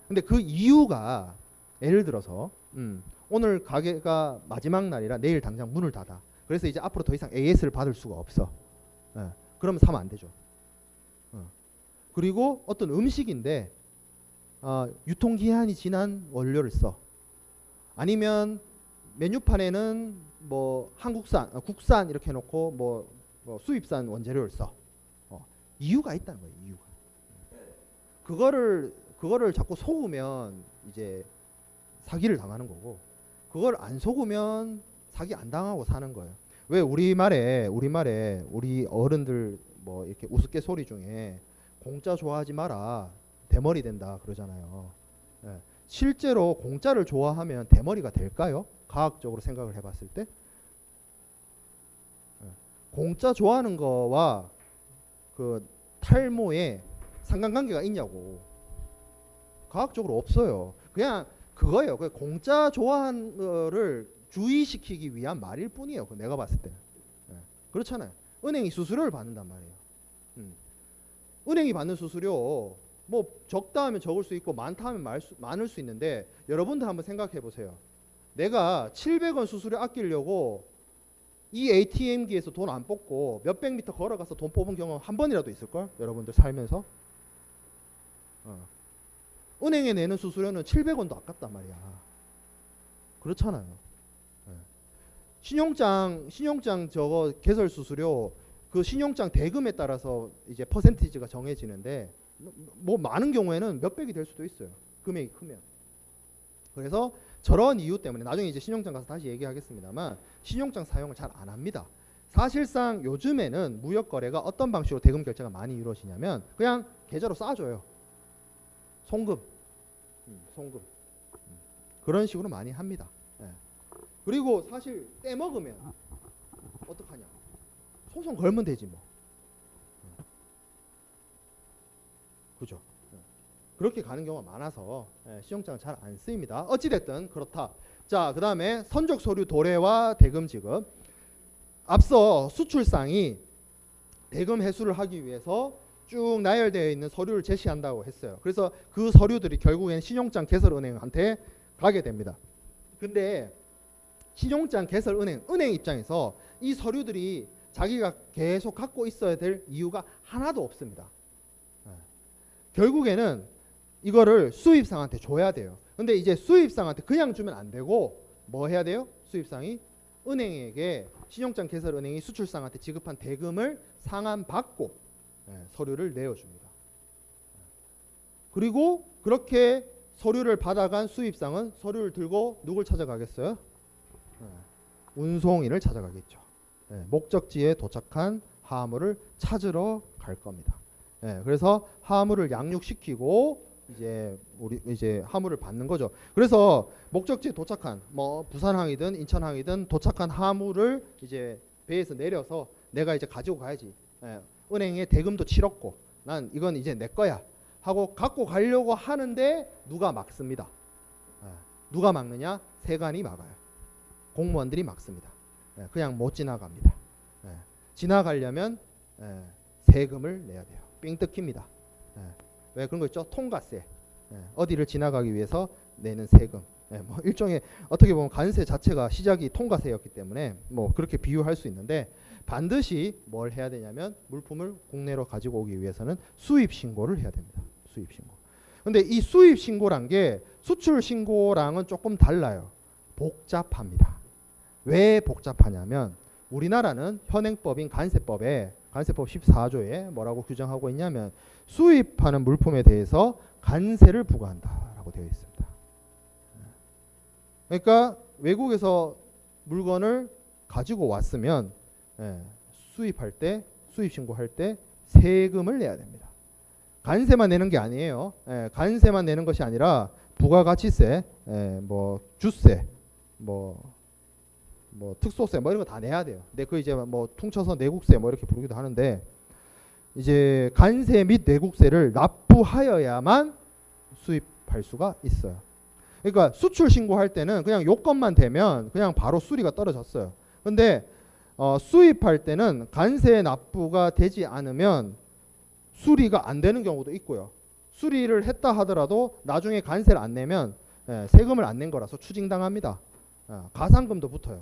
근데 그 이유가 예를 들어서 오늘 가게가 마지막 날이라 내일 당장 문을 닫아. 그래서 이제 앞으로 더 이상 AS를 받을 수가 없어. 그러면 사면 안 되죠. 그리고 어떤 음식인데 유통기한이 지난 원료를 써. 아니면 메뉴판에는 뭐 한국산, 국산 이렇게 해놓고 뭐 수입산 원재료를 써. 이유가 있다는 거예요. 이유가. 그거를 자꾸 속으면 이제 사기를 당하는 거고, 그걸 안 속으면 사기 안 당하고 사는 거예요. 왜 우리말에 우리 어른들 뭐 이렇게 우스갯소리 중에 공짜 좋아하지 마라, 대머리 된다 그러잖아요. 실제로 공짜를 좋아하면 대머리가 될까요? 과학적으로 생각을 해봤을 때 공짜 좋아하는 거와 그 탈모에 상관관계가 있냐고. 과학적으로 없어요. 그냥 그거예요. 그 공짜 좋아하는 거를 주의시키기 위한 말일 뿐이에요. 내가 봤을 때. 그렇잖아요. 은행이 수수료를 받는단 말이에요. 은행이 받는 수수료 뭐 적다 하면 적을 수 있고 많다 하면 많을 수 있는데, 여러분들 한번 생각해 보세요. 내가 700원 수수료 아끼려고 이 ATM기에서 돈 안 뽑고 몇백 미터 걸어가서 돈 뽑은 경험 한 번이라도 있을걸? 여러분들 살면서. 은행에 내는 수수료는 700원도 아깝단 말이야. 그렇잖아요. 신용장 저거 개설 수수료, 그 신용장 대금에 따라서 이제 퍼센티지가 정해지는데 뭐 많은 경우에는 몇백이 될 수도 있어요. 금액이 크면. 그래서 저런 이유 때문에 나중에 이제 신용장 가서 다시 얘기하겠습니다만 신용장 사용을 잘 안 합니다. 사실상 요즘에는 무역 거래가 어떤 방식으로 대금 결제가 많이 이루어지냐면 그냥 계좌로 쏴줘요. 송금. 그런 식으로 많이 합니다. 그리고 사실 떼먹으면 어떡하냐? 소송 걸면 되지 뭐. 그죠? 그렇게 가는 경우가 많아서 신용장을 잘 안 쓰입니다. 어찌됐든 그렇다. 자, 그 다음에 선적 서류 도래와 대금 지급. 앞서 수출상이 대금 회수를 하기 위해서 쭉 나열되어 있는 서류를 제시한다고 했어요. 그래서 그 서류들이 결국엔 신용장 개설은행한테 가게 됩니다. 근데 신용장 개설은행 입장에서 이 서류들이 자기가 계속 갖고 있어야 될 이유가 하나도 없습니다. 결국에는 이거를 수입상한테 줘야 돼요. 근데 이제 수입상한테 그냥 주면 안 되고 뭐 해야 돼요? 수입상이 은행에게 신용장 개설은행이 수출상한테 지급한 대금을 상환받고 서류를 내어줍니다. 그리고 그렇게 서류를 받아간 수입상은 서류를 들고 누굴 찾아가겠어요? 운송인을 찾아가겠죠. 목적지에 도착한 화물을 찾으러 갈 겁니다. 그래서 화물을 양육시키고 이제 화물을 받는 거죠. 그래서 목적지에 도착한 뭐 부산항이든 인천항이든 도착한 화물을 이제 배에서 내려서 내가 이제 가지고 가야지. 은행에 대금도 치렀고 난 이건 이제 내 거야 하고 갖고 가려고 하는데 누가 막습니다. 누가 막느냐? 세관이 막아요. 공무원들이 막습니다. 그냥 못 지나갑니다. 지나가려면 세금을 내야 돼요. 삥 뜯깁니다. 왜 그런 거 있죠? 통과세. 어디를 지나가기 위해서 내는 세금. 뭐 일종의 어떻게 보면 관세 자체가 시작이 통과세였기 때문에 뭐 그렇게 비유할 수 있는데, 반드시 뭘 해야 되냐면 물품을 국내로 가지고 오기 위해서는 수입 신고를 해야 됩니다. 수입 신고. 근데 이 수입 신고란 게 수출 신고랑은 조금 달라요. 복잡합니다. 왜 복잡하냐면 우리나라는 현행법인 관세법에 관세법 14조에 뭐라고 규정하고 있냐면 수입하는 물품에 대해서 관세를 부과한다라고 되어 있습니다. 그러니까 외국에서 물건을 가지고 왔으면 수입할 때, 수입 신고할 때 세금을 내야 됩니다. 관세만 내는 게 아니에요. 관세만 내는 것이 아니라 부가가치세, 뭐 주세, 뭐 특소세 뭐 이런 거 다 내야 돼요. 근데 그 이제 뭐 퉁쳐서 내국세 뭐 이렇게 부르기도 하는데, 이제 관세 및 내국세를 납부하여야만 수입 수입할 수가 있어요. 그러니까 수출 신고할 때는 그냥 요건만 되면 그냥 바로 수리가 떨어졌어요. 근데 수입할 때는 관세 납부가 되지 않으면 수리가 안 되는 경우도 있고요. 수리를 했다 하더라도 나중에 관세를 안 내면 세금을 안 낸 거라서 추징당합니다. 가산금도 붙어요.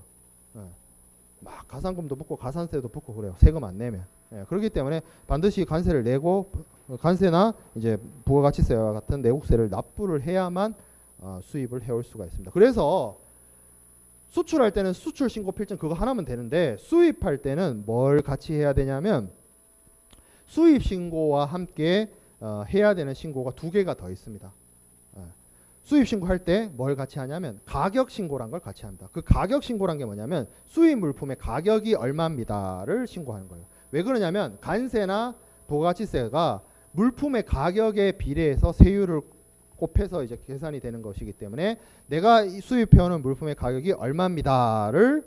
막 가산금도 붙고 가산세도 붙고 그래요. 세금 안 내면. 그렇기 때문에 반드시 관세를 내고 관세나 이제 부가가치세와 같은 내국세를 납부를 해야만 수입을 해올 수가 있습니다. 그래서 수출할 때는 수출 신고 필증 그거 하나면 되는데 수입할 때는 뭘 같이 해야 되냐면 수입 신고와 함께 해야 되는 신고가 두 개가 더 있습니다. 수입 신고할 때 뭘 같이 하냐면 가격 신고란 걸 같이 합니다. 그 가격 신고란 게 뭐냐면 수입 물품의 가격이 얼마입니다를 신고하는 거예요. 왜 그러냐면 관세나 부가가치세가 물품의 가격에 비례해서 세율을 곱해서 이제 계산이 되는 것이기 때문에 내가 수입해오는 물품의 가격이 얼마입니다를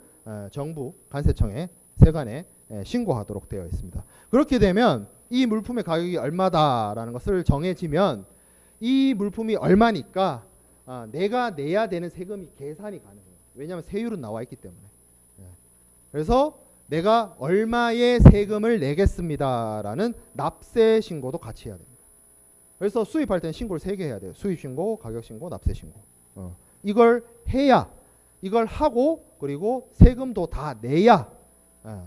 정부 관세청에 세관에 신고하도록 되어 있습니다. 그렇게 되면 이 물품의 가격이 얼마다라는 것을 정해지면 이 물품이 얼마니까 내가 내야 되는 세금이 계산이 가능해요. 왜냐하면 세율은 나와 있기 때문에. 그래서 내가 얼마의 세금을 내겠습니다라는 납세 신고도 같이 해야 됩니다. 그래서 수입할 때는 신고를 3개 해야 돼요. 수입 신고, 가격 신고, 납세 신고. 이걸 해야 이걸 하고 그리고 세금도 다 내야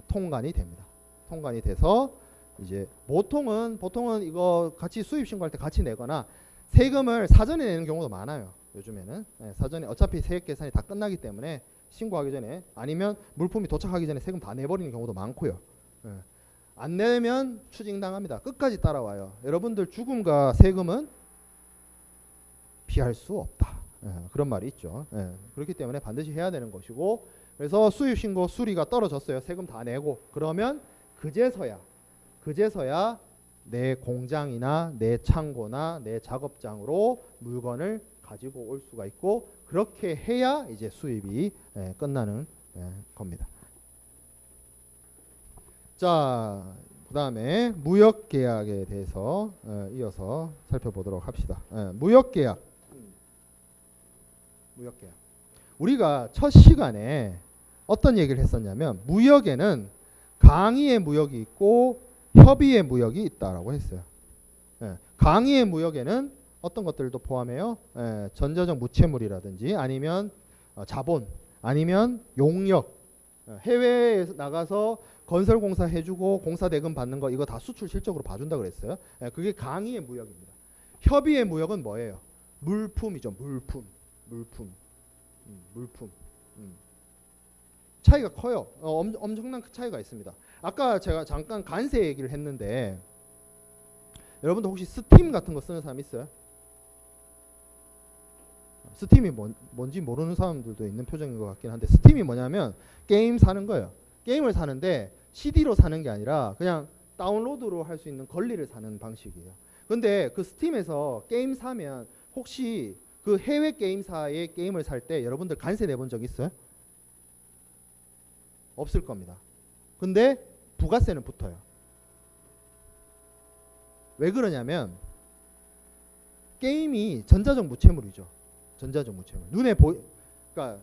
통관이 됩니다. 통관이 돼서 이제 보통은 이거 같이 수입 신고할 때 같이 내거나 세금을 사전에 내는 경우도 많아요. 요즘에는 사전에 어차피 세액 계산이 다 끝나기 때문에 신고하기 전에 아니면 물품이 도착하기 전에 세금 다 내버리는 경우도 많고요. 안 내면 추징당합니다. 끝까지 따라와요. 여러분들 죽음과 세금은 피할 수 없다. 그런 말이 있죠. 그렇기 때문에 반드시 해야 되는 것이고 그래서 수입 신고 수리가 떨어졌어요. 세금 다 내고 그러면 그제서야 내 공장이나 내 창고나 내 작업장으로 물건을 가지고 올 수가 있고 그렇게 해야 이제 수입이 끝나는 겁니다. 자, 그 다음에 무역계약에 대해서 이어서 살펴보도록 합시다. 무역계약. 우리가 첫 시간에 어떤 얘기를 했었냐면 무역에는 강의의 무역이 있고 협의의 무역이 있다라고 했어요. 강의의 무역에는 어떤 것들도 포함해요. 전자적 무채물이라든지 아니면 자본 아니면 용역 해외에 나가서 건설공사 해주고 공사대금 받는 거 이거 다 수출 실적으로 봐준다 그랬어요. 그게 강의의 무역입니다. 협의의 무역은 뭐예요? 물품이죠. 물품. 차이가 커요. 엄청난 차이가 있습니다. 아까 제가 잠깐 관세 얘기를 했는데 여러분들 혹시 스팀 같은 거 쓰는 사람 있어요? 스팀이 뭔지 모르는 사람들도 있는 표정인 것 같긴 한데 스팀이 뭐냐면 게임 사는 거예요. 게임을 사는데 CD로 사는 게 아니라 그냥 다운로드로 할 수 있는 권리를 사는 방식이에요. 근데 그 스팀에서 게임 사면 혹시 그 해외 게임사의 게임을 살 때 여러분들 관세 내본 적 있어요? 없을 겁니다. 근데 부가세는 붙어요. 왜 그러냐면 게임이 전자적 무채물이죠. 전자적 무채물. 눈에 그러니까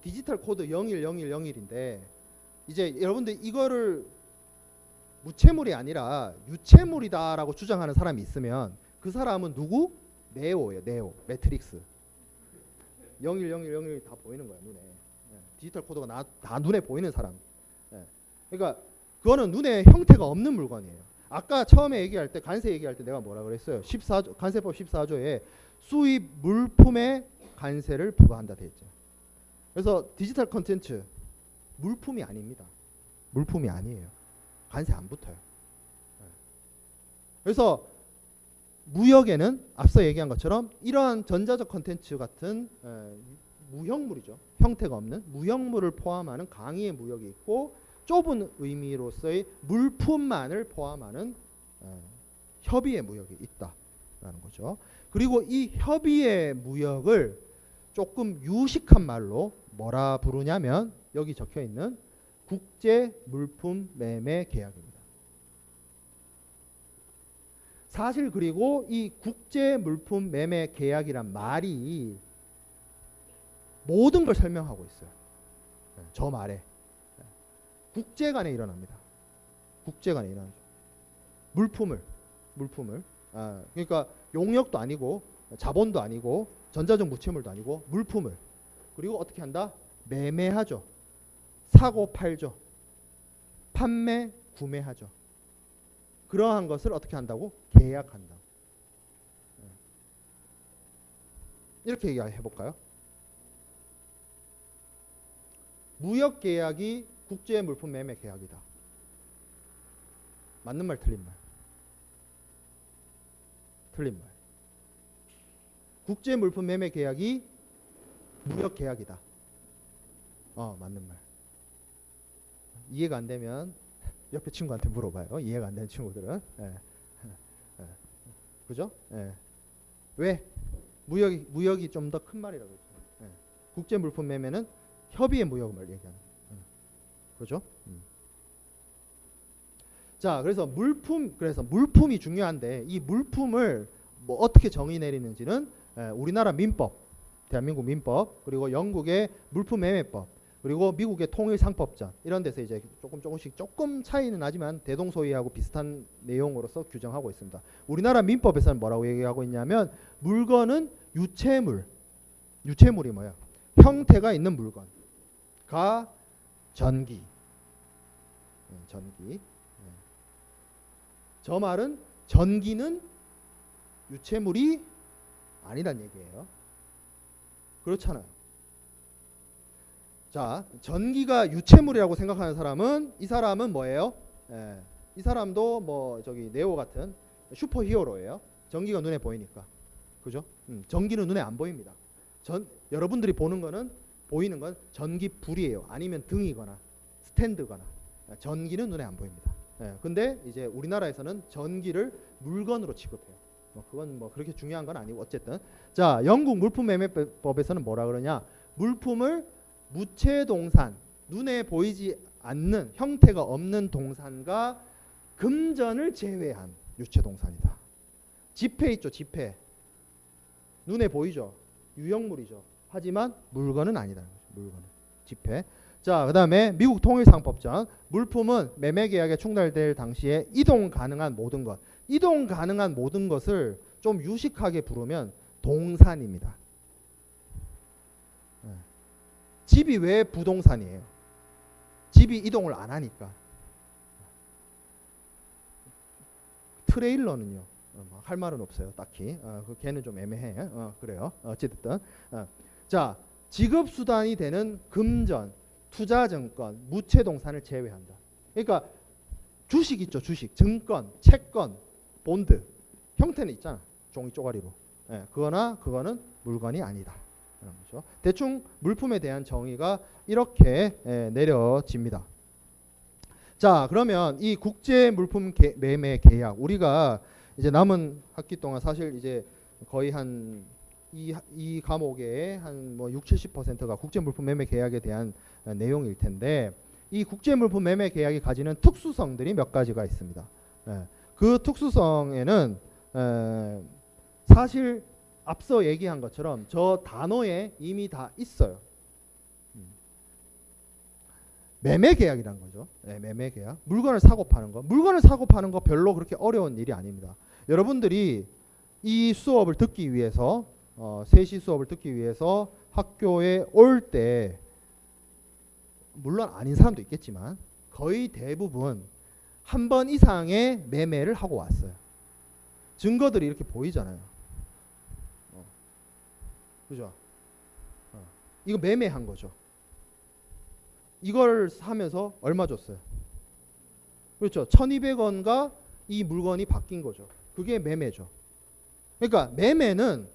디지털 코드 010101인데 이제 여러분들 이거를 무채물이 아니라 유채물이다라고 주장하는 사람이 있으면 그 사람은 누구? 네오예요. 네오. 매트릭스. 010101 다 보이는 거야, 눈에. 디지털 코드가 다 눈에 보이는 사람. 그러니까 그거는 눈에 형태가 없는 물건이에요. 아까 처음에 얘기할 때 관세 얘기할 때 내가 뭐라 그랬어요? 14조 관세법 14조에 수입 물품에 관세를 부과한다 돼 있죠. 그래서 디지털 콘텐츠 물품이 아닙니다. 물품이 아니에요. 관세 안 붙어요. 그래서 무역에는 앞서 얘기한 것처럼 이러한 전자적 콘텐츠 같은 무형물이죠. 형태가 없는 무형물을 포함하는 강의의 무역이 있고 좁은 의미로서의 물품만을 포함하는 협의의 무역이 있다라는 거죠. 그리고 이 협의의 무역을 조금 유식한 말로 뭐라 부르냐면 여기 적혀 있는 국제 물품 매매 계약입니다. 사실 그리고 이 국제 물품 매매 계약이란 말이 모든 걸 설명하고 있어요. 저 말에 국제 간에 일어납니다. 국제 간에 일어나죠. 물품을 그러니까 용역도 아니고 자본도 아니고 전자적 무채물도 아니고 물품을 그리고 어떻게 한다? 매매하죠. 사고 팔죠. 판매 구매하죠. 그러한 것을 어떻게 한다고? 계약한다. 이렇게 얘기해 볼까요? 무역 계약이 국제 물품 매매 계약이다. 맞는 말 틀린 말? 틀린 말. 국제 물품 매매 계약이 무역 계약이다. 맞는 말. 이해가 안 되면 옆에 친구한테 물어봐요. 이해가 안 되는 친구들은. 그죠? 왜? 무역이 좀 더 큰 말이라고 했죠. 국제 물품 매매는 협의의 무역을 얘기하는. 그죠? 자, 그래서 물품이 중요한데 이 물품을 뭐 어떻게 정의 내리는지는 우리나라 민법, 대한민국 민법, 그리고 영국의 물품 매매법, 그리고 미국의 통일상법전 이런 데서 이제 조금 차이는 나지만 대동소이하고 비슷한 내용으로서 규정하고 있습니다. 우리나라 민법에서는 뭐라고 얘기하고 있냐면 물건은 유체물이 뭐야? 형태가 있는 물건가 전기. 저 말은 전기는 유체물이 아니란 얘기예요. 그렇잖아요. 자, 전기가 유체물이라고 생각하는 사람은 이 사람은 뭐예요? 이 사람도 뭐 저기 네오 같은 슈퍼히어로예요. 전기가 눈에 보이니까. 그죠? 전기는 눈에 안 보입니다. 여러분들이 보이는 건 전기 불이에요. 아니면 등이거나 스탠드거나. 전기는 눈에 안 보입니다. 근데 이제 우리나라에서는 전기를 물건으로 취급해요. 그건 뭐 그렇게 중요한 건 아니고 어쨌든. 자, 영국 물품매매법에서는 뭐라 그러냐? 물품을 무체동산, 눈에 보이지 않는 형태가 없는 동산과 금전을 제외한 유체동산이다. 지폐 있죠, 지폐. 눈에 보이죠, 유형물이죠. 하지만 물건은 아니다는 거죠. 물건은 지폐. 자, 그다음에 미국 통일상법전. 물품은 매매 계약에 충돌될 당시에 이동 가능한 모든 것을 좀 유식하게 부르면 동산입니다. 집이 왜 부동산이에요? 집이 이동을 안 하니까. 트레일러는요, 할 말은 없어요, 딱히. 걔는 좀 애매해. 그래요. 어쨌든. 자, 지급수단이 되는 금전, 투자증권, 무체동산을 제외한다. 그러니까 주식 있죠, 주식, 증권, 채권, 본드. 형태는 있잖아, 종이 쪼가리로. 그거는 물건이 아니다. 그렇죠? 대충 물품에 대한 정의가 이렇게 내려집니다. 자, 그러면 이 국제 물품 매매 계약, 우리가 이제 남은 학기 동안 사실 이제 거의 한 이 과목의 한 뭐 60-70%가 국제 물품 매매 계약에 대한 내용일 텐데, 이 국제 물품 매매 계약이 가지는 특수성들이 몇 가지가 있습니다. 그 특수성에는 사실 앞서 얘기한 것처럼 저 단어에 이미 다 있어요. 매매 계약이라는 거죠. 매매 계약. 물건을 사고 파는 거. 물건을 사고 파는 거 별로 그렇게 어려운 일이 아닙니다. 여러분들이 이 수업을 듣기 위해서 3시 수업을 듣기 위해서 학교에 올 때, 물론 아닌 사람도 있겠지만 거의 대부분 한 번 이상의 매매를 하고 왔어요. 증거들이 이렇게 보이잖아요. 그죠? 이거 매매한 거죠. 이걸 사면서 얼마 줬어요? 그렇죠. 1200원과 이 물건이 바뀐 거죠. 그게 매매죠. 그러니까 매매는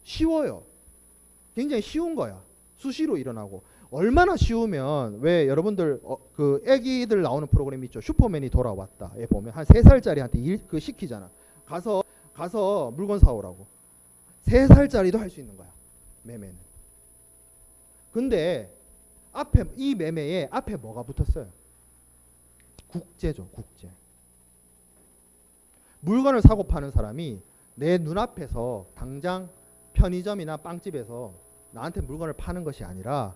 쉬워요. 굉장히 쉬운 거야. 수시로 일어나고. 얼마나 쉬우면, 왜 여러분들 그 애기들 나오는 프로그램 있죠. 슈퍼맨이 돌아왔다. 얘 보면 한 3살짜리한테 그 시키잖아. 가서 물건 사오라고. 3살짜리도 할 수 있는 거야, 매매는. 근데 이 매매에 앞에 뭐가 붙었어요? 국제죠, 국제. 물건을 사고 파는 사람이 내 눈앞에서 당장 편의점이나 빵집에서 나한테 물건을 파는 것이 아니라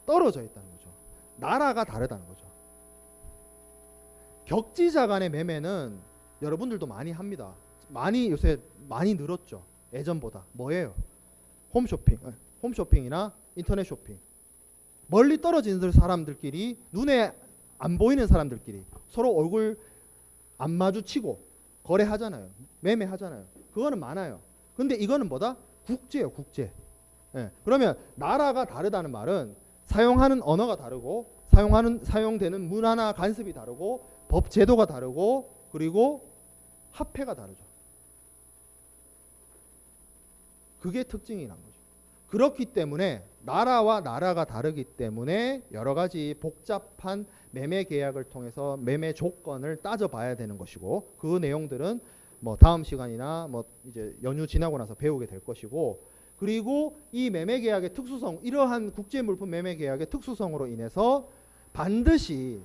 떨어져 있다는 거죠. 나라가 다르다는 거죠. 격지자 간의 매매는 여러분들도 많이 합니다. 요새 많이 늘었죠. 예전보다. 뭐예요? 홈쇼핑이나 인터넷 쇼핑. 멀리 떨어진 사람들끼리, 눈에 안 보이는 사람들끼리 서로 얼굴 안 마주치고 거래하잖아요. 매매하잖아요. 그거는 많아요. 근데 이거는 뭐다? 국제예요. 국제. 예. 그러면 나라가 다르다는 말은 사용하는 언어가 다르고 사용되는 문화나 간섭이 다르고 법 제도가 다르고 그리고 화폐가 다르죠. 그게 특징이 난 거죠. 그렇기 때문에 나라와 나라가 다르기 때문에 여러 가지 복잡한 매매 계약을 통해서 매매 조건을 따져봐야 되는 것이고, 그 내용들은 뭐 다음 시간이나 뭐 이제 연휴 지나고 나서 배우게 될 것이고, 그리고 이 매매 계약의 특수성, 이러한 국제 물품 매매 계약의 특수성으로 인해서 반드시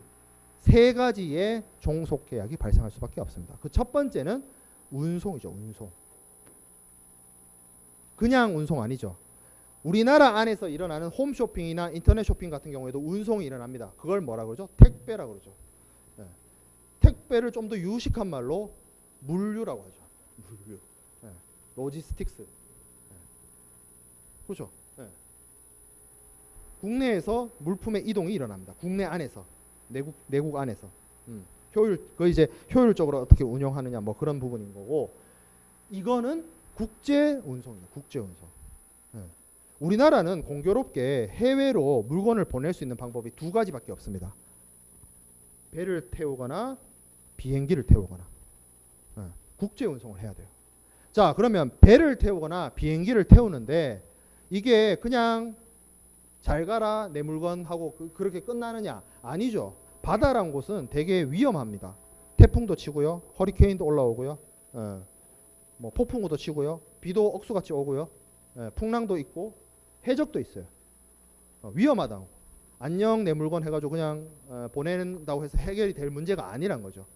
세 가지의 종속 계약이 발생할 수밖에 없습니다. 그 첫 번째는 운송이죠. 운송. 그냥 운송 아니죠. 우리나라 안에서 일어나는 홈쇼핑이나 인터넷 쇼핑 같은 경우에도 운송이 일어납니다. 그걸 뭐라 그러죠? 택배라고 그러죠. 네. 택배를 좀 더 유식한 말로 물류라고 하죠. 물류. 네. 로지스틱스. 네. 그렇죠. 네. 국내에서 물품의 이동이 일어납니다. 국내 안에서. 내국 안에서. 그 이제 효율적으로 어떻게 운영하느냐 뭐 그런 부분인 거고, 이거는 국제 운송이에요. 국제 운송. 네. 우리나라는 공교롭게 해외로 물건을 보낼 수 있는 방법이 두 가지밖에 없습니다. 배를 태우거나 비행기를 태우거나. 네. 국제 운송을 해야 돼요. 자, 그러면 배를 태우거나 비행기를 태우는데 이게 그냥 잘 가라 내 물건 하고 그렇게 끝나느냐? 아니죠. 바다란 곳은 되게 위험합니다. 태풍도 치고요, 허리케인도 올라오고요, 뭐 폭풍우도 치고요, 비도 억수같이 오고요, 풍랑도 있고 해적도 있어요. 위험하다고. 안녕 내 물건 해가지고 그냥 보낸다고 해서 해결이 될 문제가 아니란 거죠.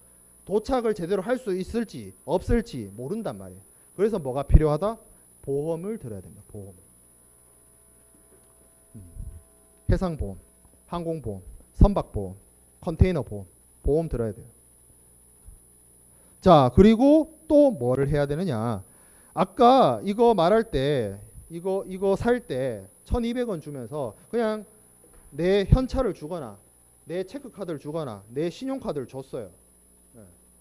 도착을 제대로 할 수 있을지 없을지 모른단 말이에요. 그래서 뭐가 필요하다? 보험을 들어야 됩니다. 보험. 해상보험, 항공보험, 선박보험, 컨테이너보험, 보험 들어야 돼요. 자, 그리고 또 뭐를 해야 되느냐? 아까 이거 말할 때 이거 살 때 1,200원 주면서 그냥 내 현찰을 주거나 내 체크카드를 주거나 내 신용카드를 줬어요.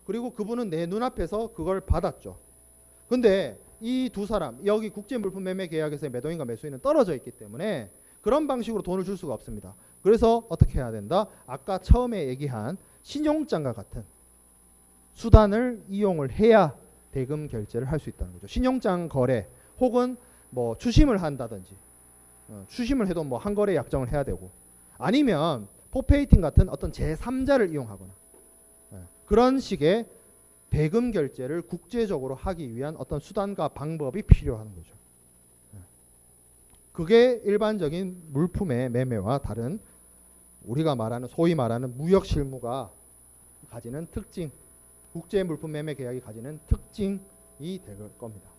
그리고 그분은 내 눈앞에서 그걸 받았죠. 근데 이 두 사람, 여기 국제물품매매계약에서의 매도인과 매수인은 떨어져 있기 때문에 그런 방식으로 돈을 줄 수가 없습니다. 그래서 어떻게 해야 된다? 아까 처음에 얘기한 신용장과 같은 수단을 이용을 해야 대금 결제를 할 수 있다는 거죠. 신용장 거래 혹은 뭐 추심을 한다든지, 추심을 해도 뭐 한 거래 약정을 해야 되고, 아니면 포페이팅 같은 어떤 제3자를 이용하거나 그런 식의 대금 결제를 국제적으로 하기 위한 어떤 수단과 방법이 필요한 거죠. 그게 일반적인 물품의 매매와 다른 우리가 말하는 소위 말하는 무역 실무가 가지는 특징, 국제 물품 매매 계약이 가지는 특징이 될 겁니다.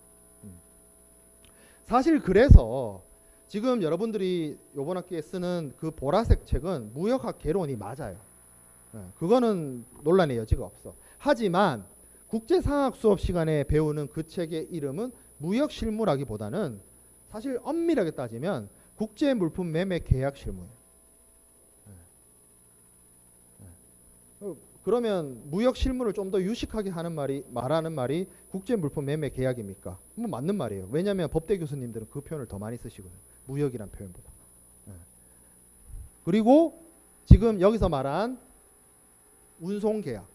사실 그래서 지금 여러분들이 이번 학기에 쓰는 그 보라색 책은 무역학 개론이 맞아요. 그거는 논란의 여지가 없어. 하지만 국제상학 수업 시간에 배우는 그 책의 이름은 무역 실무라기보다는 사실 엄밀하게 따지면 국제 물품 매매 계약 실무예요. 그러면 무역 실무를 좀 더 유식하게 말하는 말이 국제 물품 매매 계약입니까? 뭐 맞는 말이에요. 왜냐하면 법대 교수님들은 그 표현을 더 많이 쓰시거든요. 무역이란 표현보다. 그리고 지금 여기서 말한 운송 계약,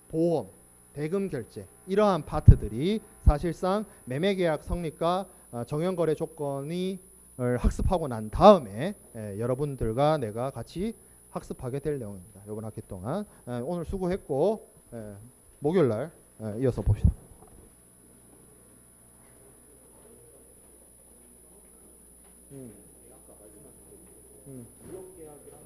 보험, 대금 결제 이러한 파트들이 사실상 매매 계약 성립과 정형 거래 조건이 학습하고 난 다음에 여러분들과 내가 같이 학습하게 될 내용입니다. 이번 학기 동안. 오늘 수고했고 목요일 날 이어서 봅시다. 무역 계약이랑